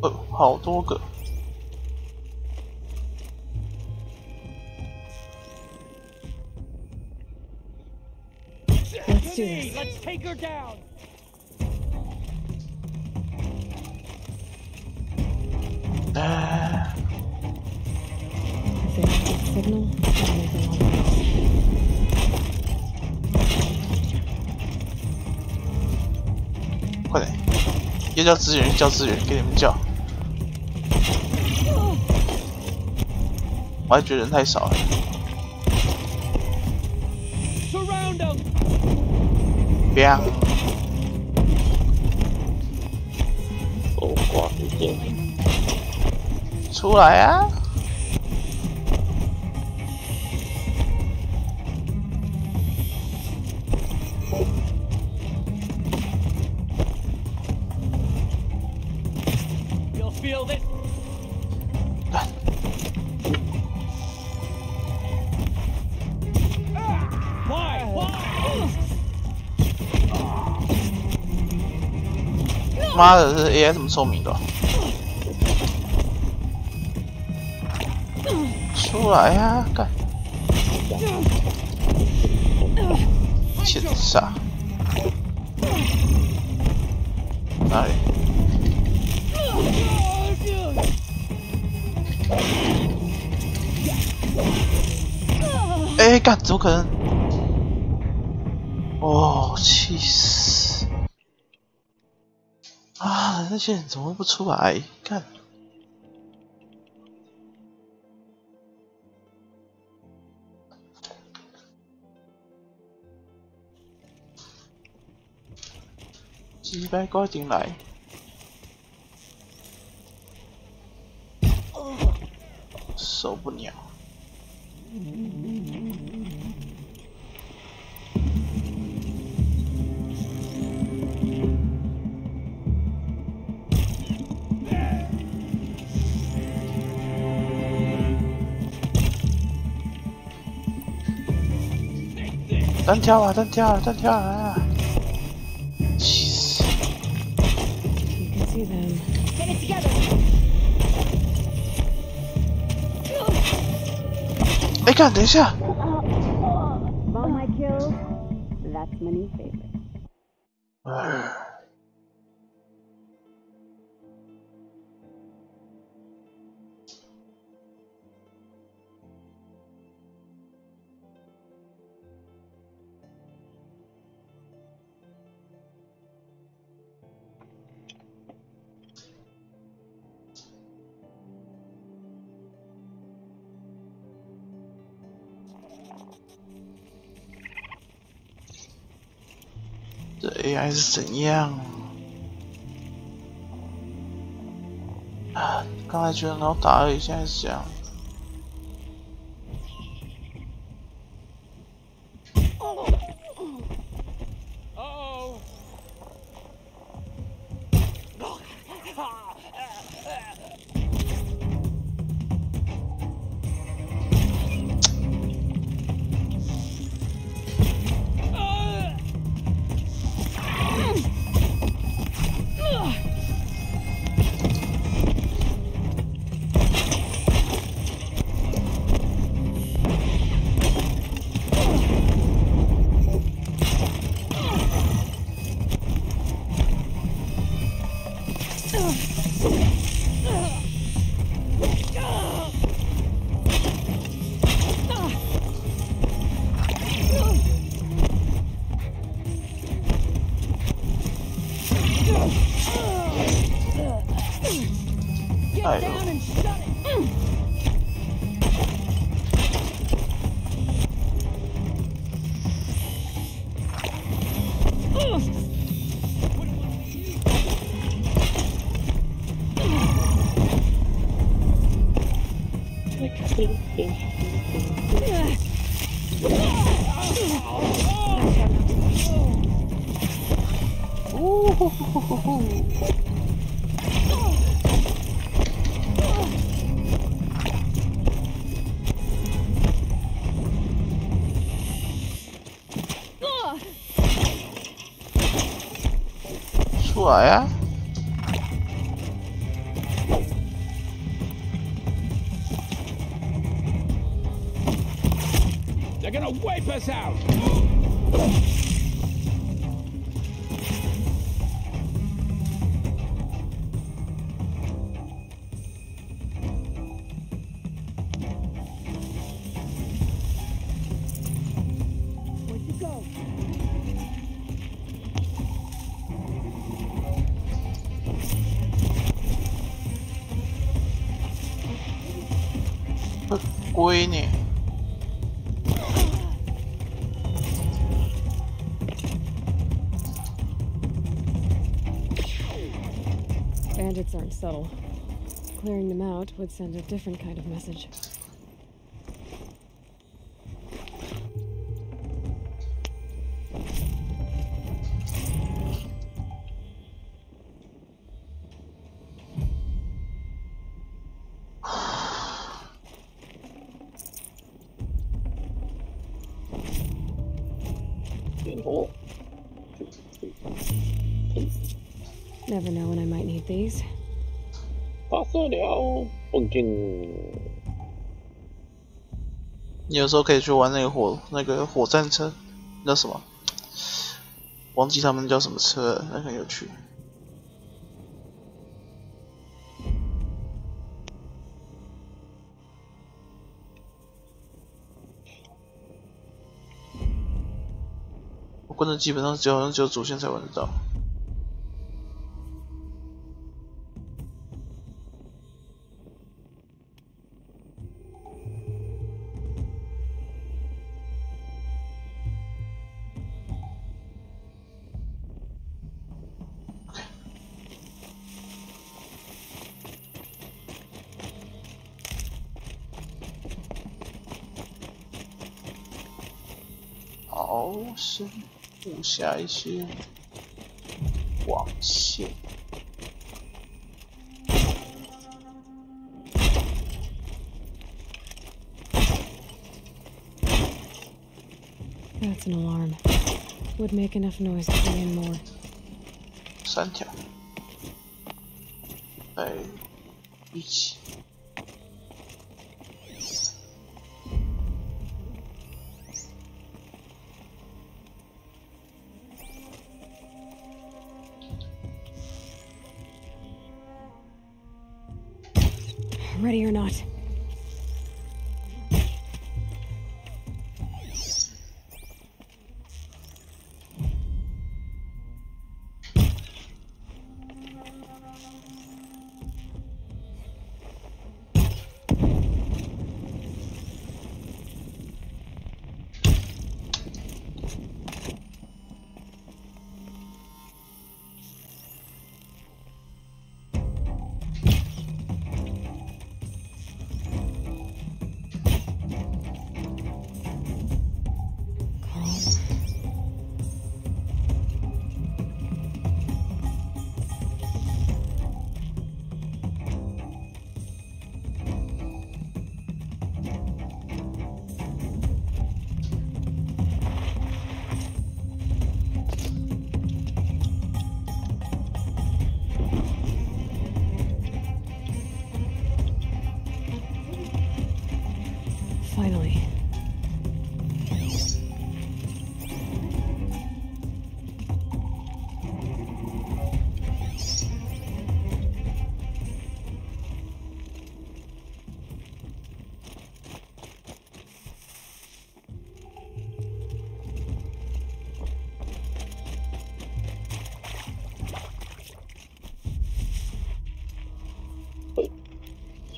哦，好多个。 Let's do this. Let's take her down. If they don't get the signal, I'll make them all right. 快点，要叫支援就叫支援，给你们叫。我还觉得人太少了。 Surround them. 砰！手挂一件，出来啊！You'll feel this. 妈的，这 AI 怎么聪明的？出来呀、啊，干！欠杀！哪里？哎，干！怎么可能？哦，气死！ 啊！那些人怎么会不出来？看，几百个进来，受不了。单挑啊，单挑啊，单挑啊！气死！ You can see them. Get it together. 哎，看，等一下。 All my kills. That's my new favorite. 这 AI 是怎样？啊，刚才觉得很好打而已，现在是这样。Get down and shut it. 出来啊！ They're gonna wipe us out! Where'd you go? 龟呢？ Bandits aren't subtle. Clearing them out would send a different kind of message. Never know when I might need these. 打色了，蹦进。你有时候可以去玩那个火战车，叫什么？忘记他们叫什么车了，那很有趣。我关的基本上好像只有主线才玩得到。 好，先布下一些网线。 That's an alarm. Would make enough noise to bring in more. 3条，哎，一起。 Ready or not. Finally.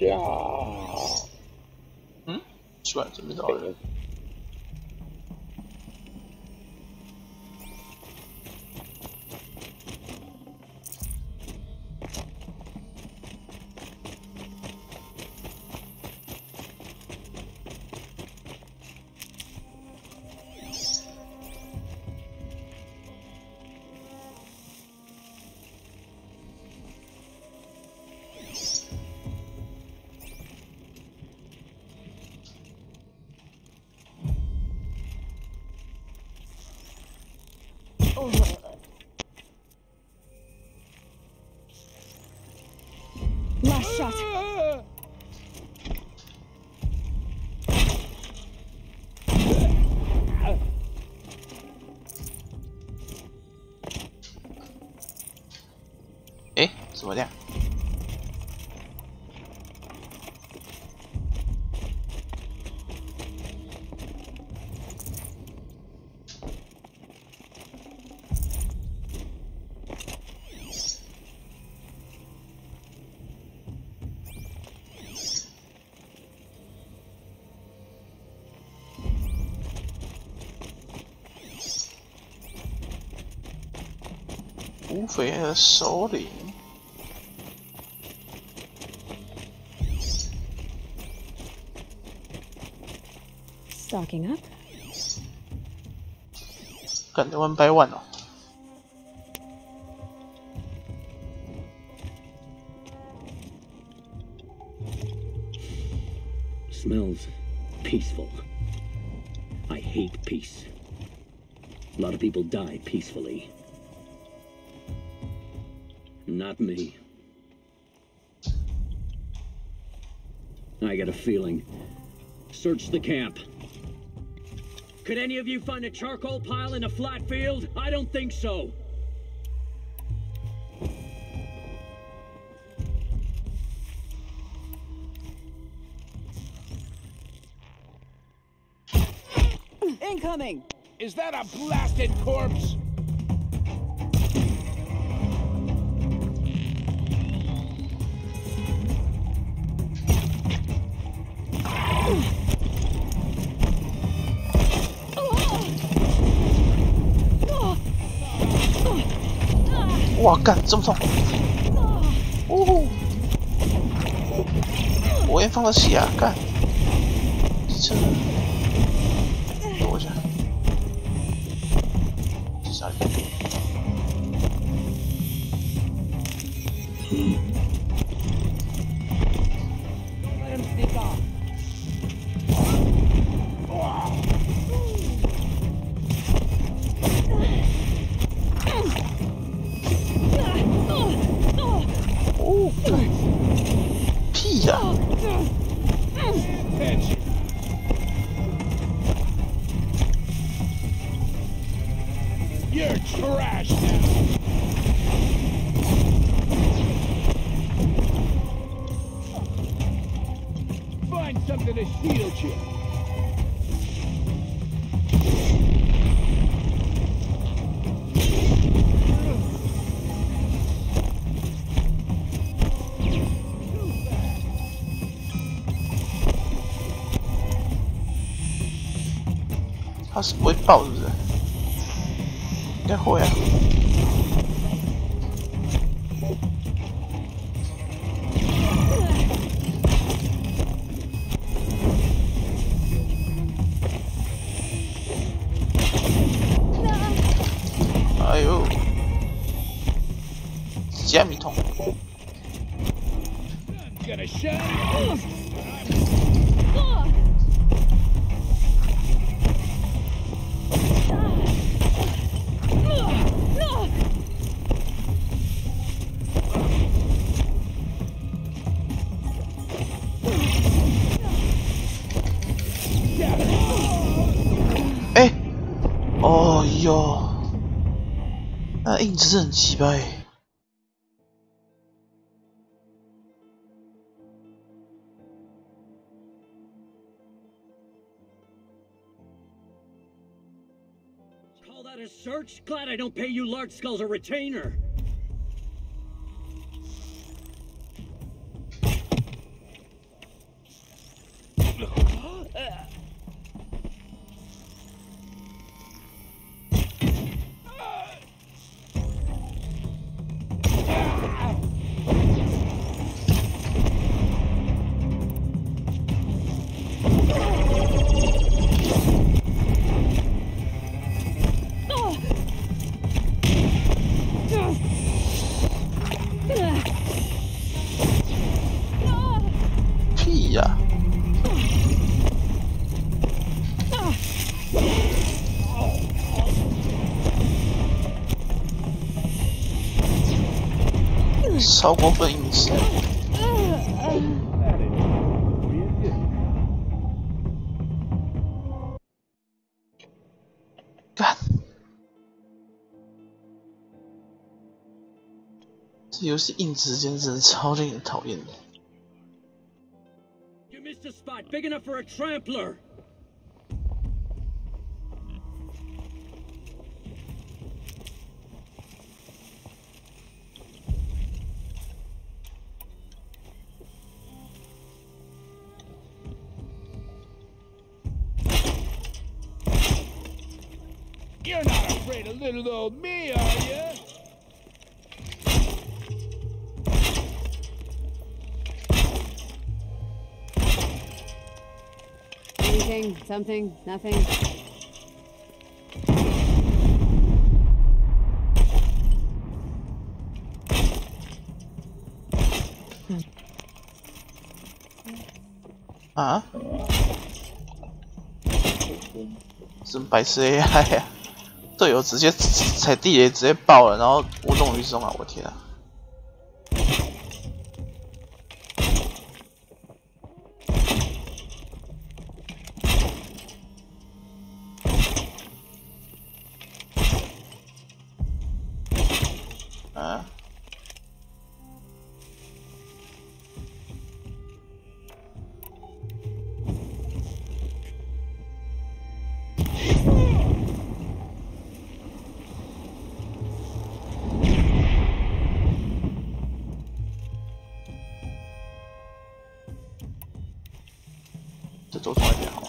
Yeah. 出来这边找人。last shot. Eh, 怎么亮？乌匪的首领。 Stocking up. 干得100万哦！ Smells peaceful. I hate peace. A lot of people die peacefully. Not me. I got a feeling. Search the camp. Could any of you find a charcoal pile in a flat field? I don't think so. Incoming! Is that a blasted corpse? Oh, 哇，干这么痛！哦，我也放了血啊，干！这躲一下，杀人！ Let him sneak off. Oh, 屁呀！ You're trash now. Find something to shield you. He 他是不会爆，是不是？应该会啊。哎呦，加米痛。 Gonna shine. Eh, 哦哟，那硬直很奇葩。 Call that a search? Glad I don't pay you large skulls a retainer.超过分硬吃。干，这游戏硬直间真的超令人讨厌的。You missed a spot big enough for a trampler. You're not afraid of little old me, are you? Anything, something, nothing.啊？什么白痴 AI 呀、队友直接踩地雷直接爆了，然后无动于衷啊！我天啊！啊！这多装一点好吗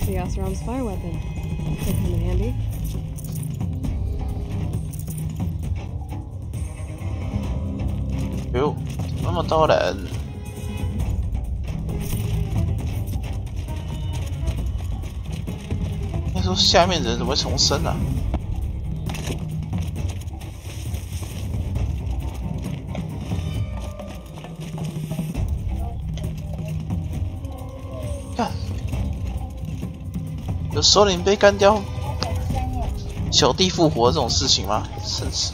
？The Oseram's fire weapon. Could come in handy. 哟，那么多人！那时候下面的人怎么会重生啊？看，有首领被干掉，小弟复活这种事情吗？真是。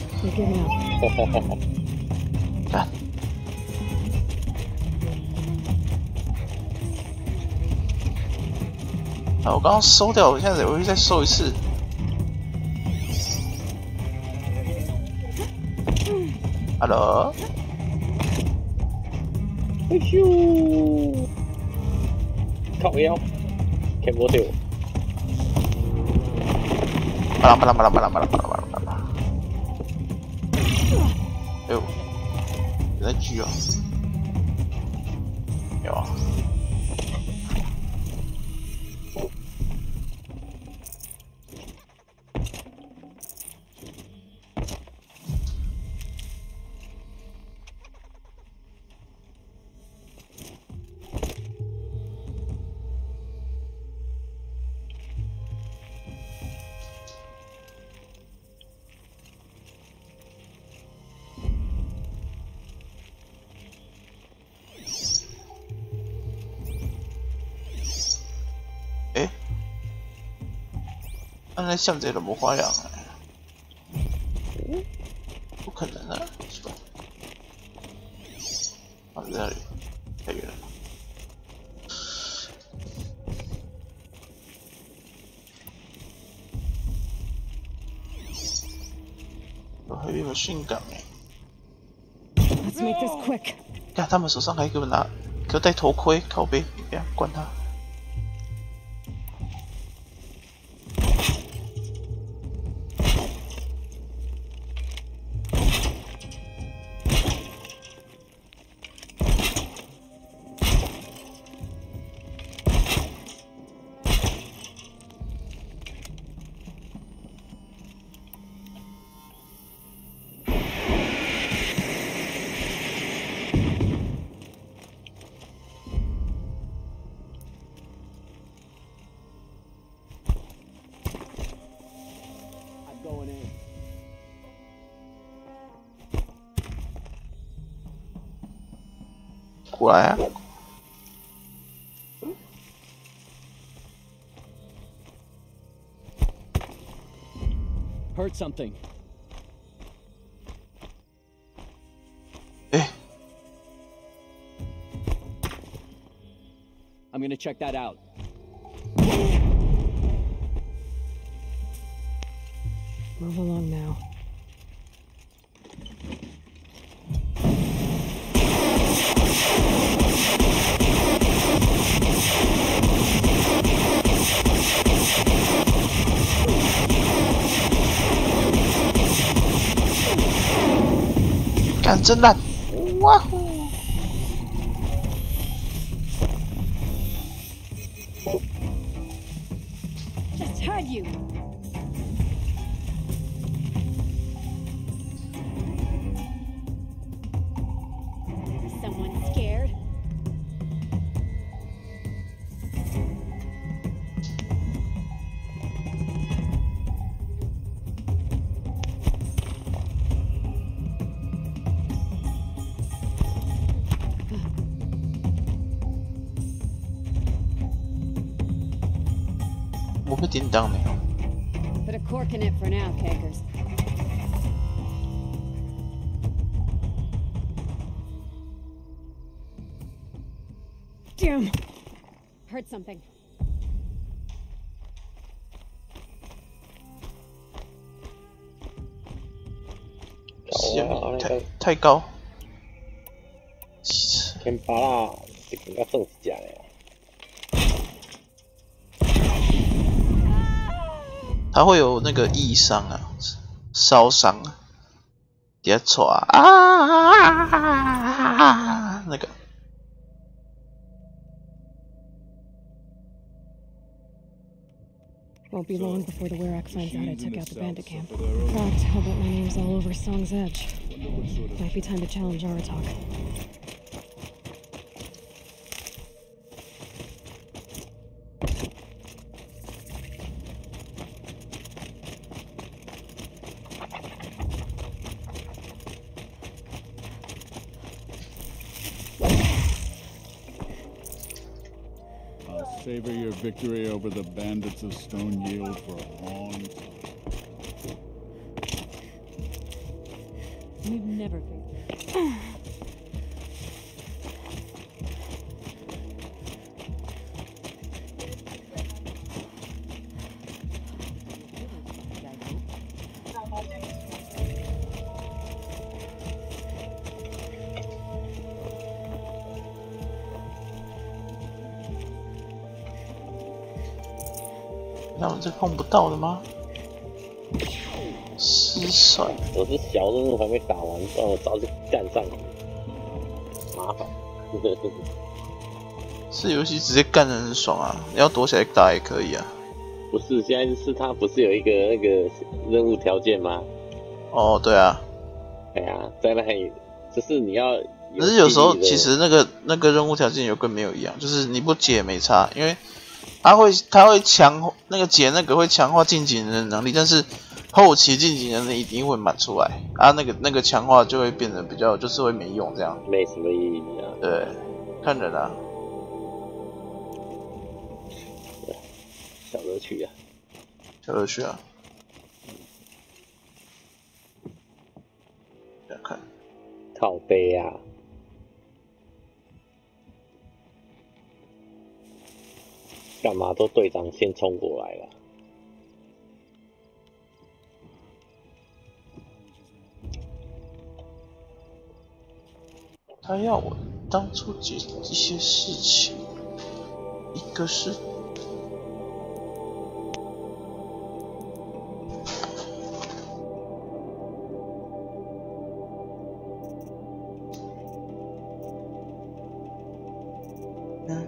看，啊！我刚刚收掉，我现在回去再收一次。Hello。哎咻！靠腰，看不到。巴拉巴拉巴拉巴拉巴拉巴拉巴拉巴拉。哎呦！有在狙啊！有啊。按那像这都没花样哎，不可能啊，是吧？啊，在那里，太远了。我还有一个性感哎。Let's make this quick. 看他们手上还给我拿给我戴头盔，靠背，不要管他。过来啊！ Heard something. 哎 I'm gonna check that out. Move along now. "干真烂！哇呼！ Just had you. Is someone scared? Put a cork in it for now, Cakers. Damn! Heard something. 太高。天巴拉是更加算是假的呀。 它会有那个异伤啊，烧伤啊，别错啊，那个。 Won't be long before the Werak finds out I took out the bandit camp. In fact, I'll bet my name's all over Song's Edge. Might be time to challenge Aratak. Savor your victory over the bandits of Stone Yield for a long time. You've never failed.那我这碰不到的吗？失算。我是小任务还没打完，让我早就干上了，麻烦。是游戏直接干得很爽啊！你要躲起来打也可以啊。不是，现在是它不是有一个那个任务条件吗？哦，对啊。哎呀，在那里就是你要。可是有时候其实那个任务条件有跟没有一样，就是你不解也没差，因为。 它会强那个解那个会强化近景人的能力，但是后期近景人的一定会满出来啊，那个强化就会变得比较就是会没用这样，没什么意义啊。对，看人啊，小乐趣啊，小乐趣啊，来看，靠背啊。 干嘛都队长先冲过来了？他要我当初一些事情，一个是。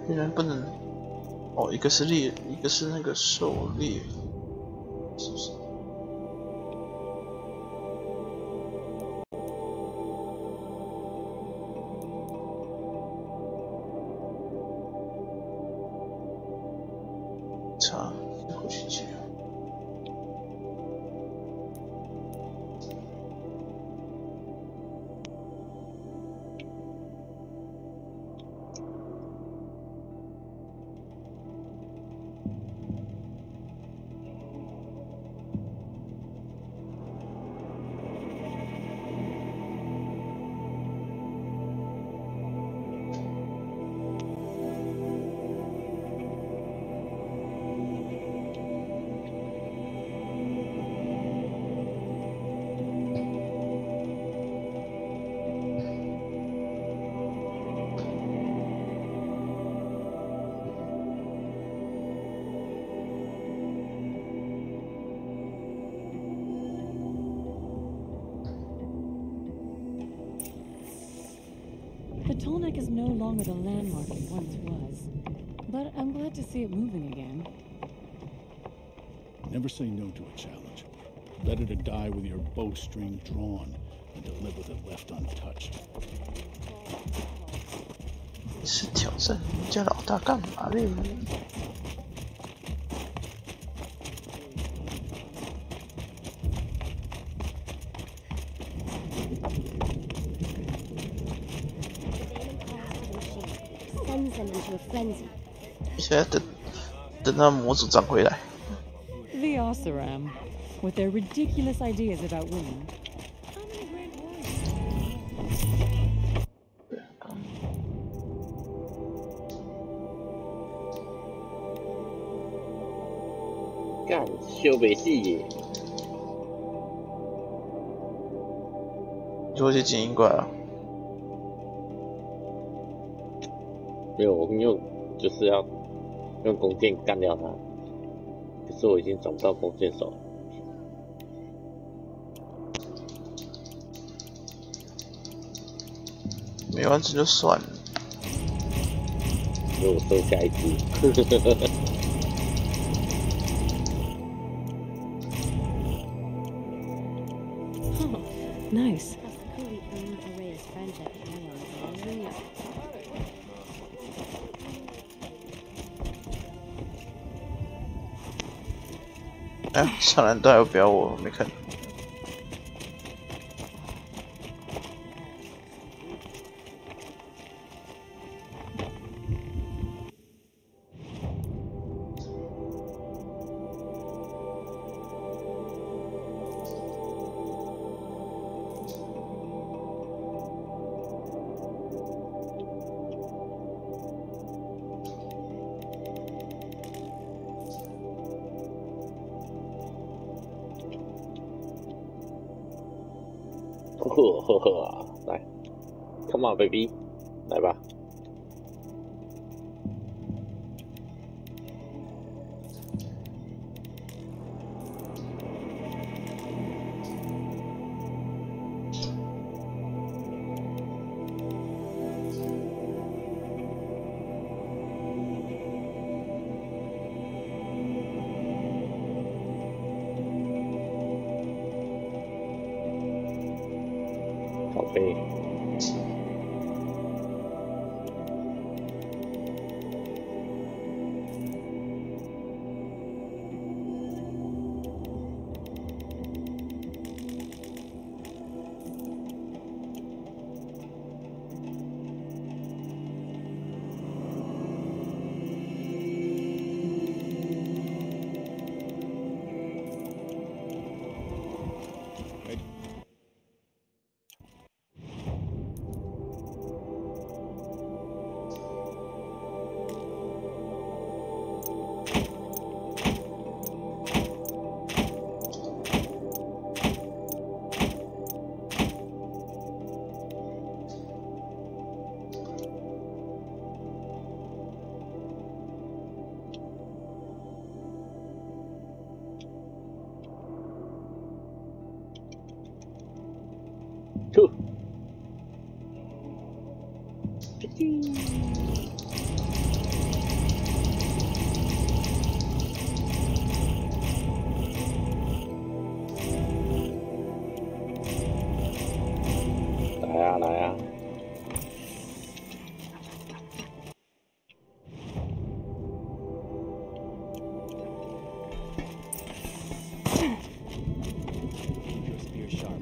竟然不能哦，一个是猎，一个是那个狩猎，是不是？查，回去接。The Tallneck is no longer the landmark it once was, but I'm glad to see it moving again. Never say no to a challenge. Better to die with your bowstring drawn than to live with it left untouched. 是挑战人家老大干嘛嘞？现在等那模组长回来。The Oseram, with their ridiculous ideas about women. 干，修北戏耶！就会去精英怪啊？没有，我们就是要用弓箭干掉他。可是我已经找不到弓箭手了。没完成就算了。因为我剩下一只。Nice. 哎，上篮带要不要我没看。呵呵，来 ，Come on baby， 来吧。来啊来啊！ Your spear sharp.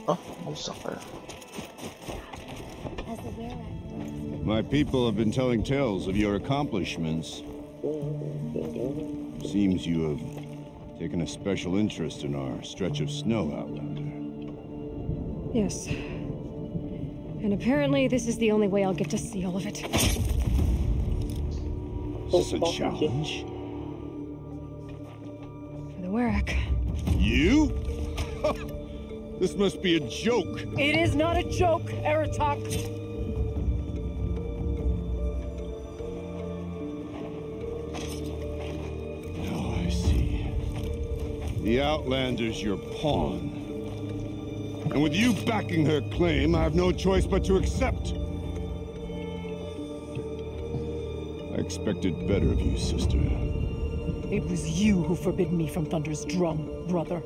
Oh, I'm sorry. As the Were-Rat My people have been telling tales of your accomplishments. Seems you have taken a special interest in our stretch of snow, Outlander. Yes. And apparently this is the only way I'll get to see all of it. Is this a challenge? For the Warwick. You? This must be a joke. It is not a joke, Aratak. Now I see. The Outlander's your pawn. And with you backing her claim, I have no choice but to accept. I expected better of you, sister. It was you who forbid me from Thunder's drum, brother.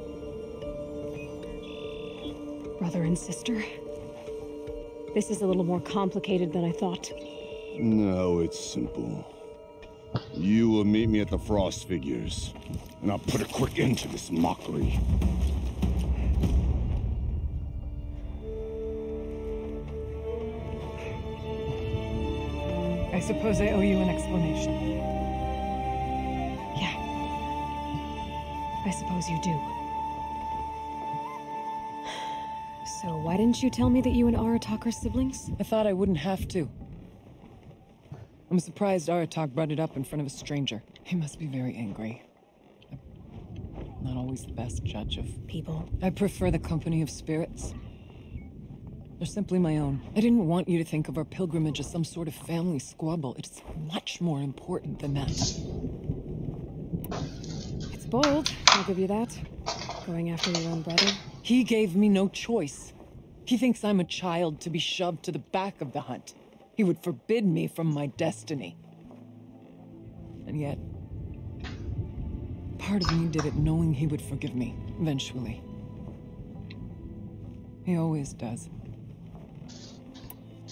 Brother and sister? This is a little more complicated than I thought. No, it's simple. You will meet me at the Frost Figures, and I'll put a quick end to this mockery. I suppose I owe you an explanation. Yeah. I suppose you do. So why didn't you tell me that you and Aratak are siblings? I thought I wouldn't have to. I'm surprised Aratak brought it up in front of a stranger. He must be very angry. I'm not always the best judge of people. I prefer the company of spirits. They're simply my own. I didn't want you to think of our pilgrimage as some sort of family squabble. It's much more important than that. It's bold, I'll give you that. Going after your own brother. He gave me no choice. He thinks I'm a child to be shoved to the back of the hunt. He would forbid me from my destiny. And yet, part of me did it knowing he would forgive me, eventually. He always does.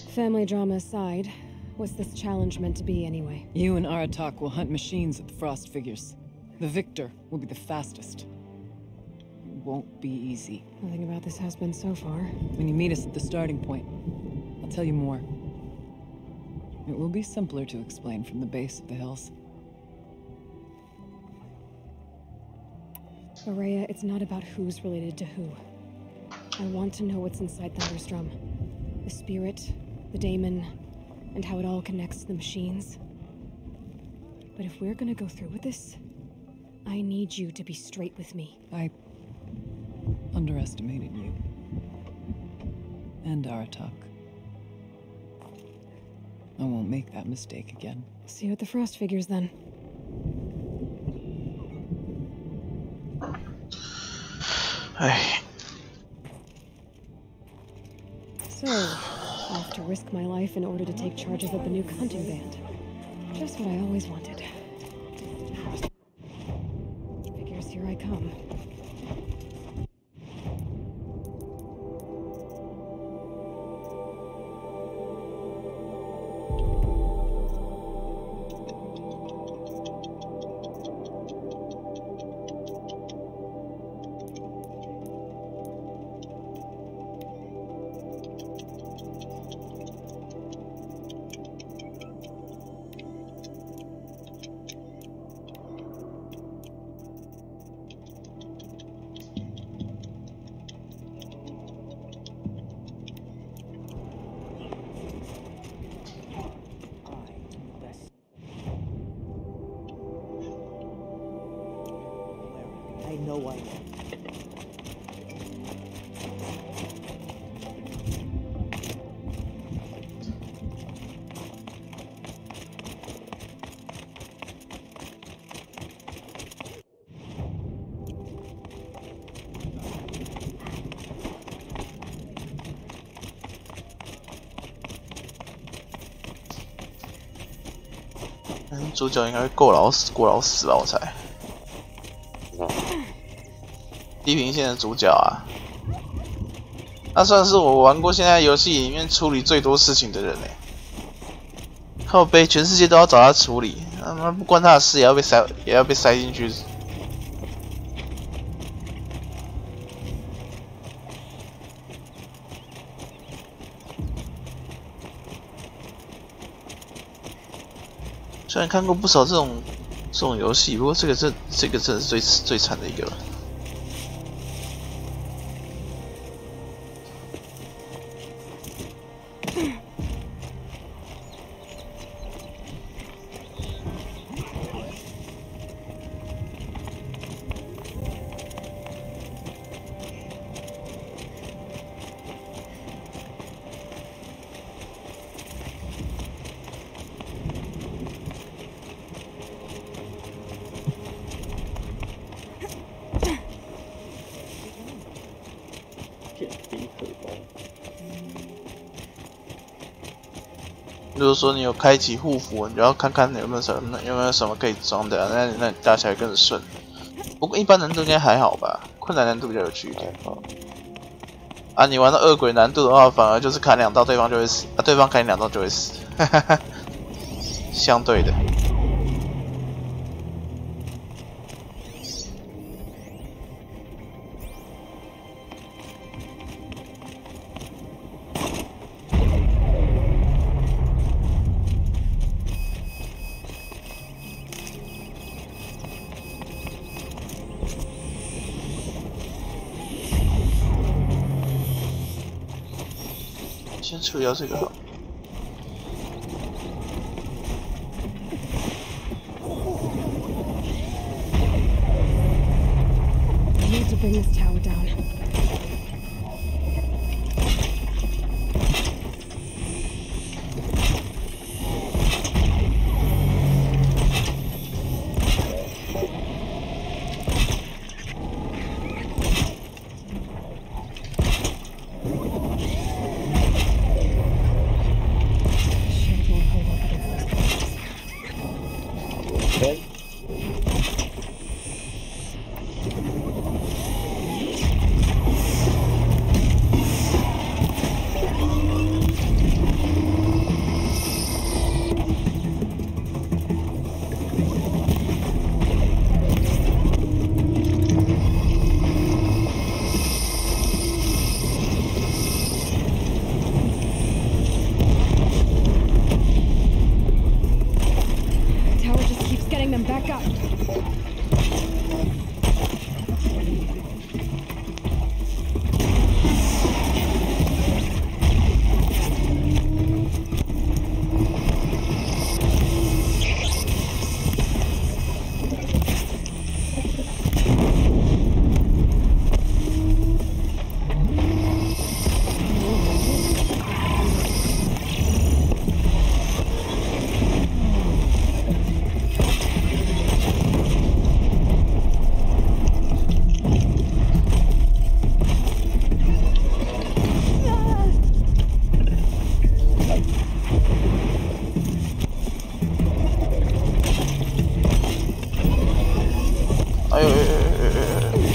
Family drama aside, what's this challenge meant to be anyway? You and Aratak will hunt machines at the Frost Figures. The victor will be the fastest. It won't be easy. Nothing about this has been so far. When you meet us at the starting point, I'll tell you more. It will be simpler to explain from the base of the hills. Ourea, it's not about who's related to who. I want to know what's inside Thunder's drum. The spirit, the daemon, and how it all connects to the machines. But if we're gonna go through with this, I need you to be straight with me. I underestimated you. And Aratak. I won't make that mistake again. See you at the Frost Figures, then. Hey. So, I'll have to risk my life in order to take charge of a Banuk hunting band. Just what I always wanted. Figures, here I come. I know I am. 主角应该会过劳死吧，我猜。地平线的主角啊，那算是我玩过现在游戏里面处理最多事情的人嘞。靠背，全世界都要找他处理，他妈不关他的事也要被塞进去。虽然看过不少这种游戏，不过这个真的是最惨的一个了。如果说你有开启护符，你就要看看有没有什么可以装的，那你打起来更顺。不过一般难度应该还好吧，困难难度比较有趣一点。啊，你玩到恶鬼难度的话，反而就是砍2刀对方就会死，对方砍你2刀就会死，哈哈哈，相对的。先处理掉这个好。I need to bring this tower down. Okay.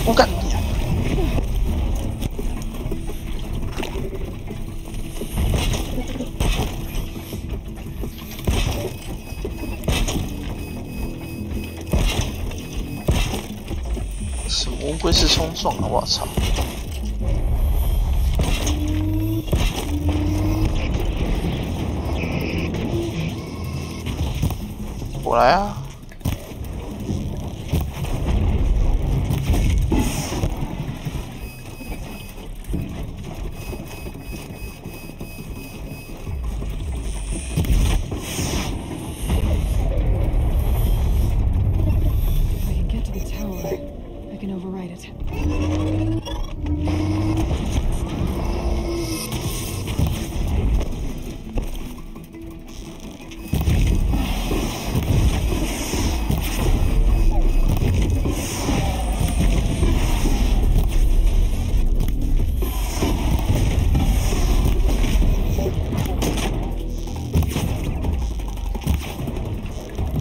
我干！什么乌龟式冲撞啊！我操！我来啊！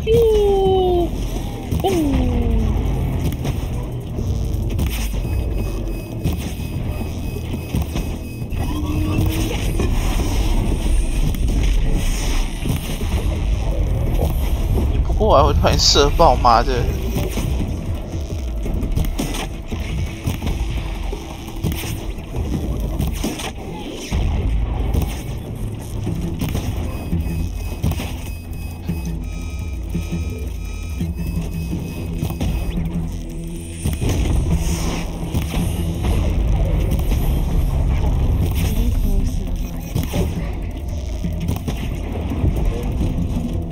Woo! 来我就把你射爆，妈的！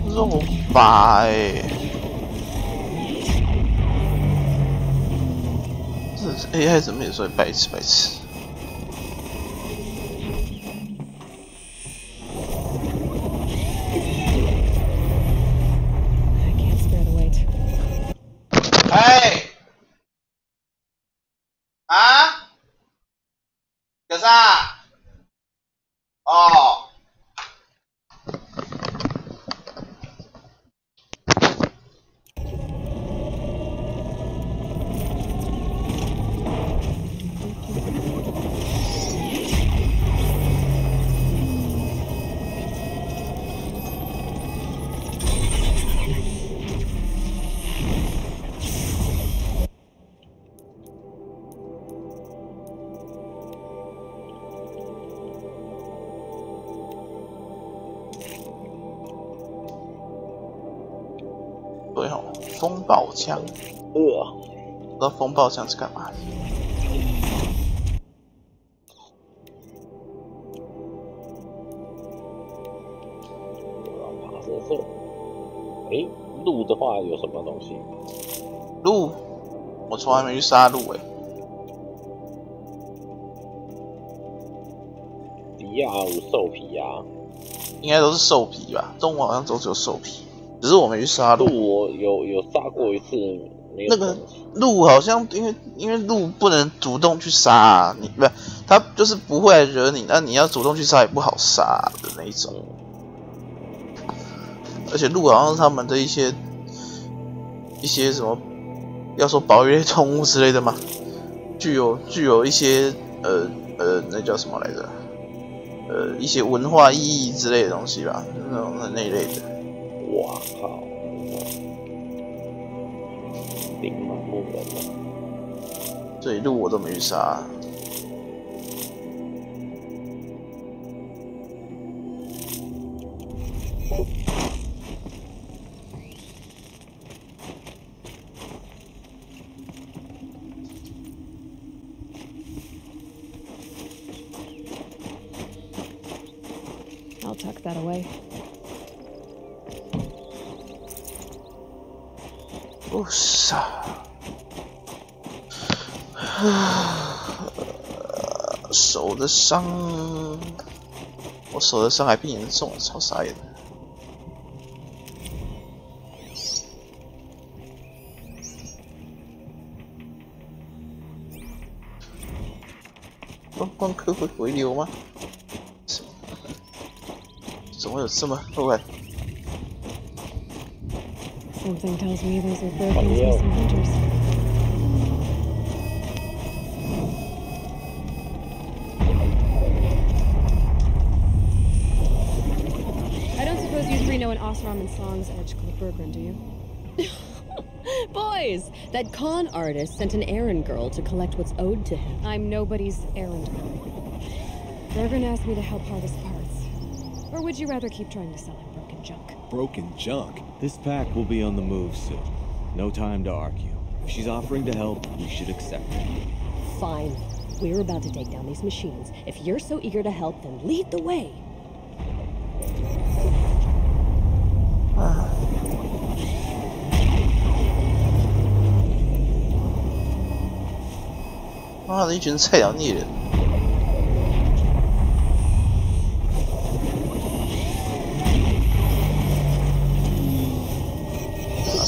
肉拔这 AI 怎么也说白痴？ 哎，啊？有啥？哦。 对哦，风暴枪。不知道风暴枪是干嘛的？爬蛇兽。诶，鹿的话有什么东西？鹿，我从来没去杀鹿诶。迪亚有兽皮啊，应该都是兽皮吧？中文好像都只有兽皮。 只是我没去杀鹿，我有杀过一次，没有那个鹿好像因为鹿不能主动去杀、啊，你不是它就是不会来惹你，那你要主动去杀也不好杀的那一种。而且鹿好像是他们的一些什么，要说保育类动物之类的嘛，具有一些那叫什么来着？一些文化意义之类的东西吧，那一类的。 哇靠！琳琅满目的，所以鹿我都没去杀。I'll tuck that away. 不傻，手的伤，我手的伤还变严重了，超傻眼的。观光客会回流吗？怎么会有这么后来？ Something tells me those are Birkin's missing hunters. I don't suppose you three know an Osram and Song's edge called Bergren, do you? Boys, that con artist sent an errand girl to collect what's owed to him. I'm nobody's errand girl. Bergren asked me to help harvest parts. Or would you rather keep trying to sell him broken junk? Broken junk? This pack will be on the move soon. No time to argue. If she's offering to help, we should accept it. Fine. We're about to take down these machines. If you're so eager to help, then lead the way.妈的，一群菜鸟逆人！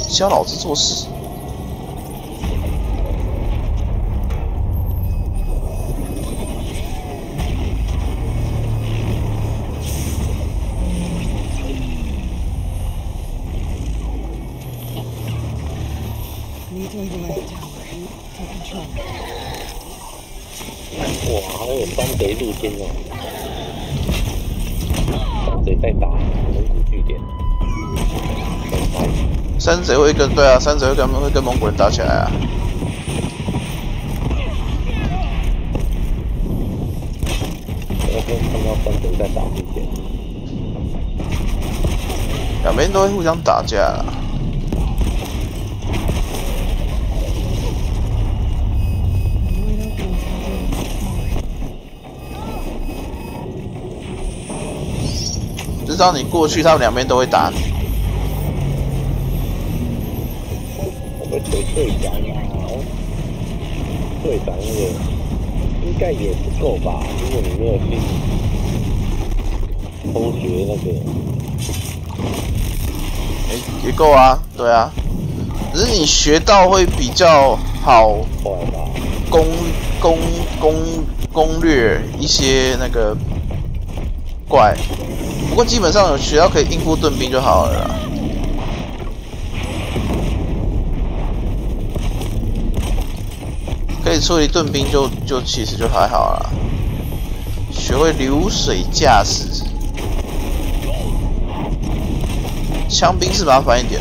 教老子做事！哇，还有山贼入侵哦！山贼在打蒙古据点。山贼会跟山贼会跟蒙古人打起来啊。我看到山贼在打地铁。两边都会互相打架啦。至少你过去，他们两边都会打你。我们求队长啊！队长那个应该也不够吧？如果你没有去偷学那个，也够啊，对啊。只是你学到会比较好攻略一些那个怪。不过基本上有学到可以应付盾兵就好了啦。可以处理盾兵就其实就还好啦。学会流水驾驶，枪兵是麻烦一点。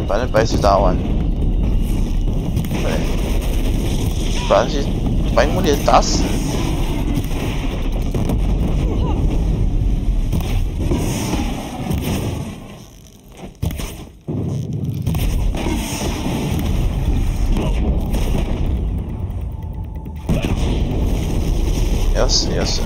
把那白痴打完，对，把那些白目的人打死。要死要死！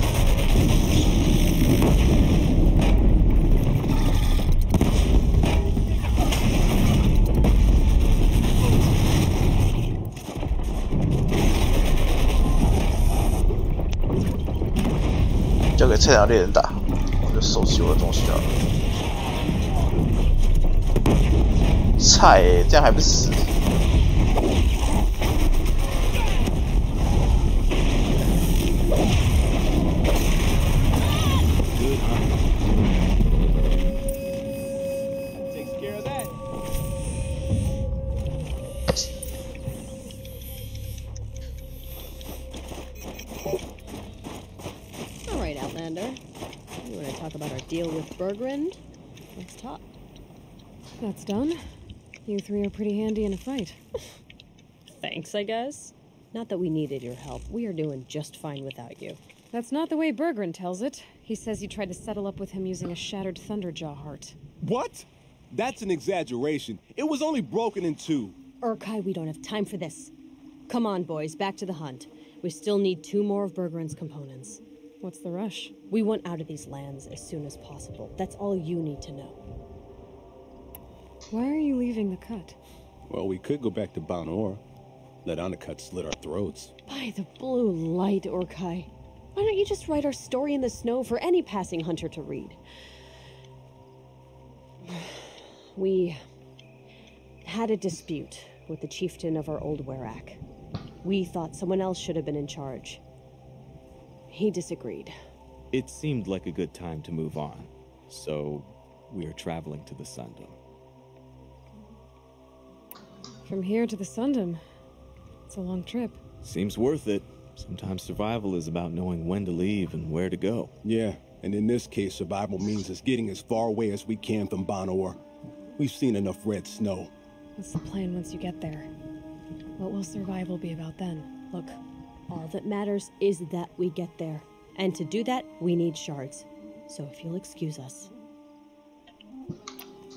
交给菜鸟猎人打，我就收起我的东西了。菜欸，这样还不死？Deal with Bergrand? Let's talk. That's done. You three are pretty handy in a fight. Thanks, I guess. Not that we needed your help. We are doing just fine without you. That's not the way Bergrand tells it. He says you tried to settle up with him using a shattered Thunderjaw heart. What? That's an exaggeration. It was only broken in two. Urkai, we don't have time for this. Come on, boys, back to the hunt. We still need 2 more of Bergrand's components. What's the rush? We want out of these lands as soon as possible. That's all you need to know. Why are you leaving the cut? Well, we could go back to Ban-Or. Let Anakat slit our throats. By the blue light, Urkai. Why don't you just write our story in the snow for any passing hunter to read? We had a dispute with the chieftain of our old Werak. We thought someone else should have been in charge. He disagreed. It seemed like a good time to move on, so we are traveling to the Sundom. From here to the Sundom, it's a long trip. Seems worth it. Sometimes survival is about knowing when to leave and where to go. Yeah, and in this case, survival means us getting as far away as we can from Ban-Or. We've seen enough red snow. What's the plan once you get there? What will survival be about then? Look, all that matters is that we get there. And to do that, we need shards. So if you'll excuse us.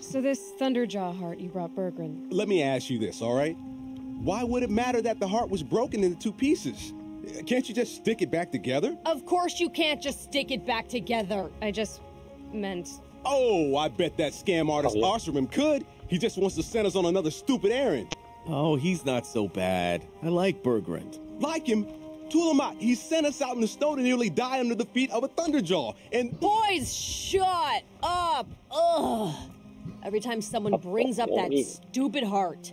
So this Thunderjaw heart you brought Bergrand. Let me ask you this, all right? Why would it matter that the heart was broken into 2 pieces? Can't you just stick it back together? Of course you can't just stick it back together. I just meant... Oh, I bet that scam artist Oseram could. He just wants to send us on another stupid errand. Oh, he's not so bad. I like Bergrand. Like him? Tulamat, he sent us out in the snow to nearly die under the feet of a Thunderjaw, and... Boys, shut up! Ugh! Every time someone brings up that stupid heart.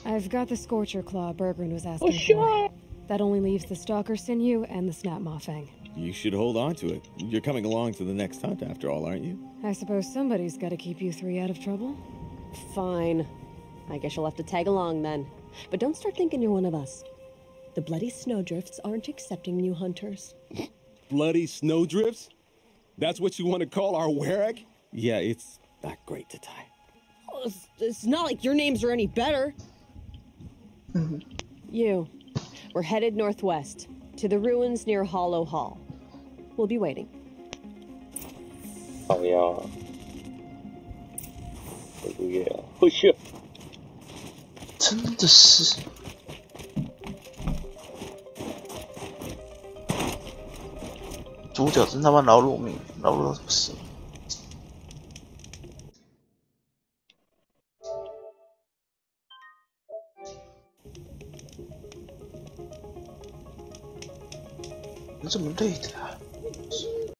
I've got the Scorcher Claw Bergrand was asking for. That only leaves the Stalker Sinew and the Snap Maw Fang. you should hold on to it. You're coming along to the next hunt after all, aren't you? I suppose somebody's got to keep you three out of trouble. Fine. I guess you'll have to tag along then. But don't start thinking you're one of us. The Bloody Snowdrifts aren't accepting new hunters. Bloody Snowdrifts? That's what you want to call our Werak? Yeah, it's not great to tie. Oh, it's not like your names are any better. You. We're headed northwest, to the ruins near Hollow Hall. We'll be waiting. 好呀，这个月啊，不是，真的是。主角真他妈劳碌命，劳碌到什么事？这么累的呀？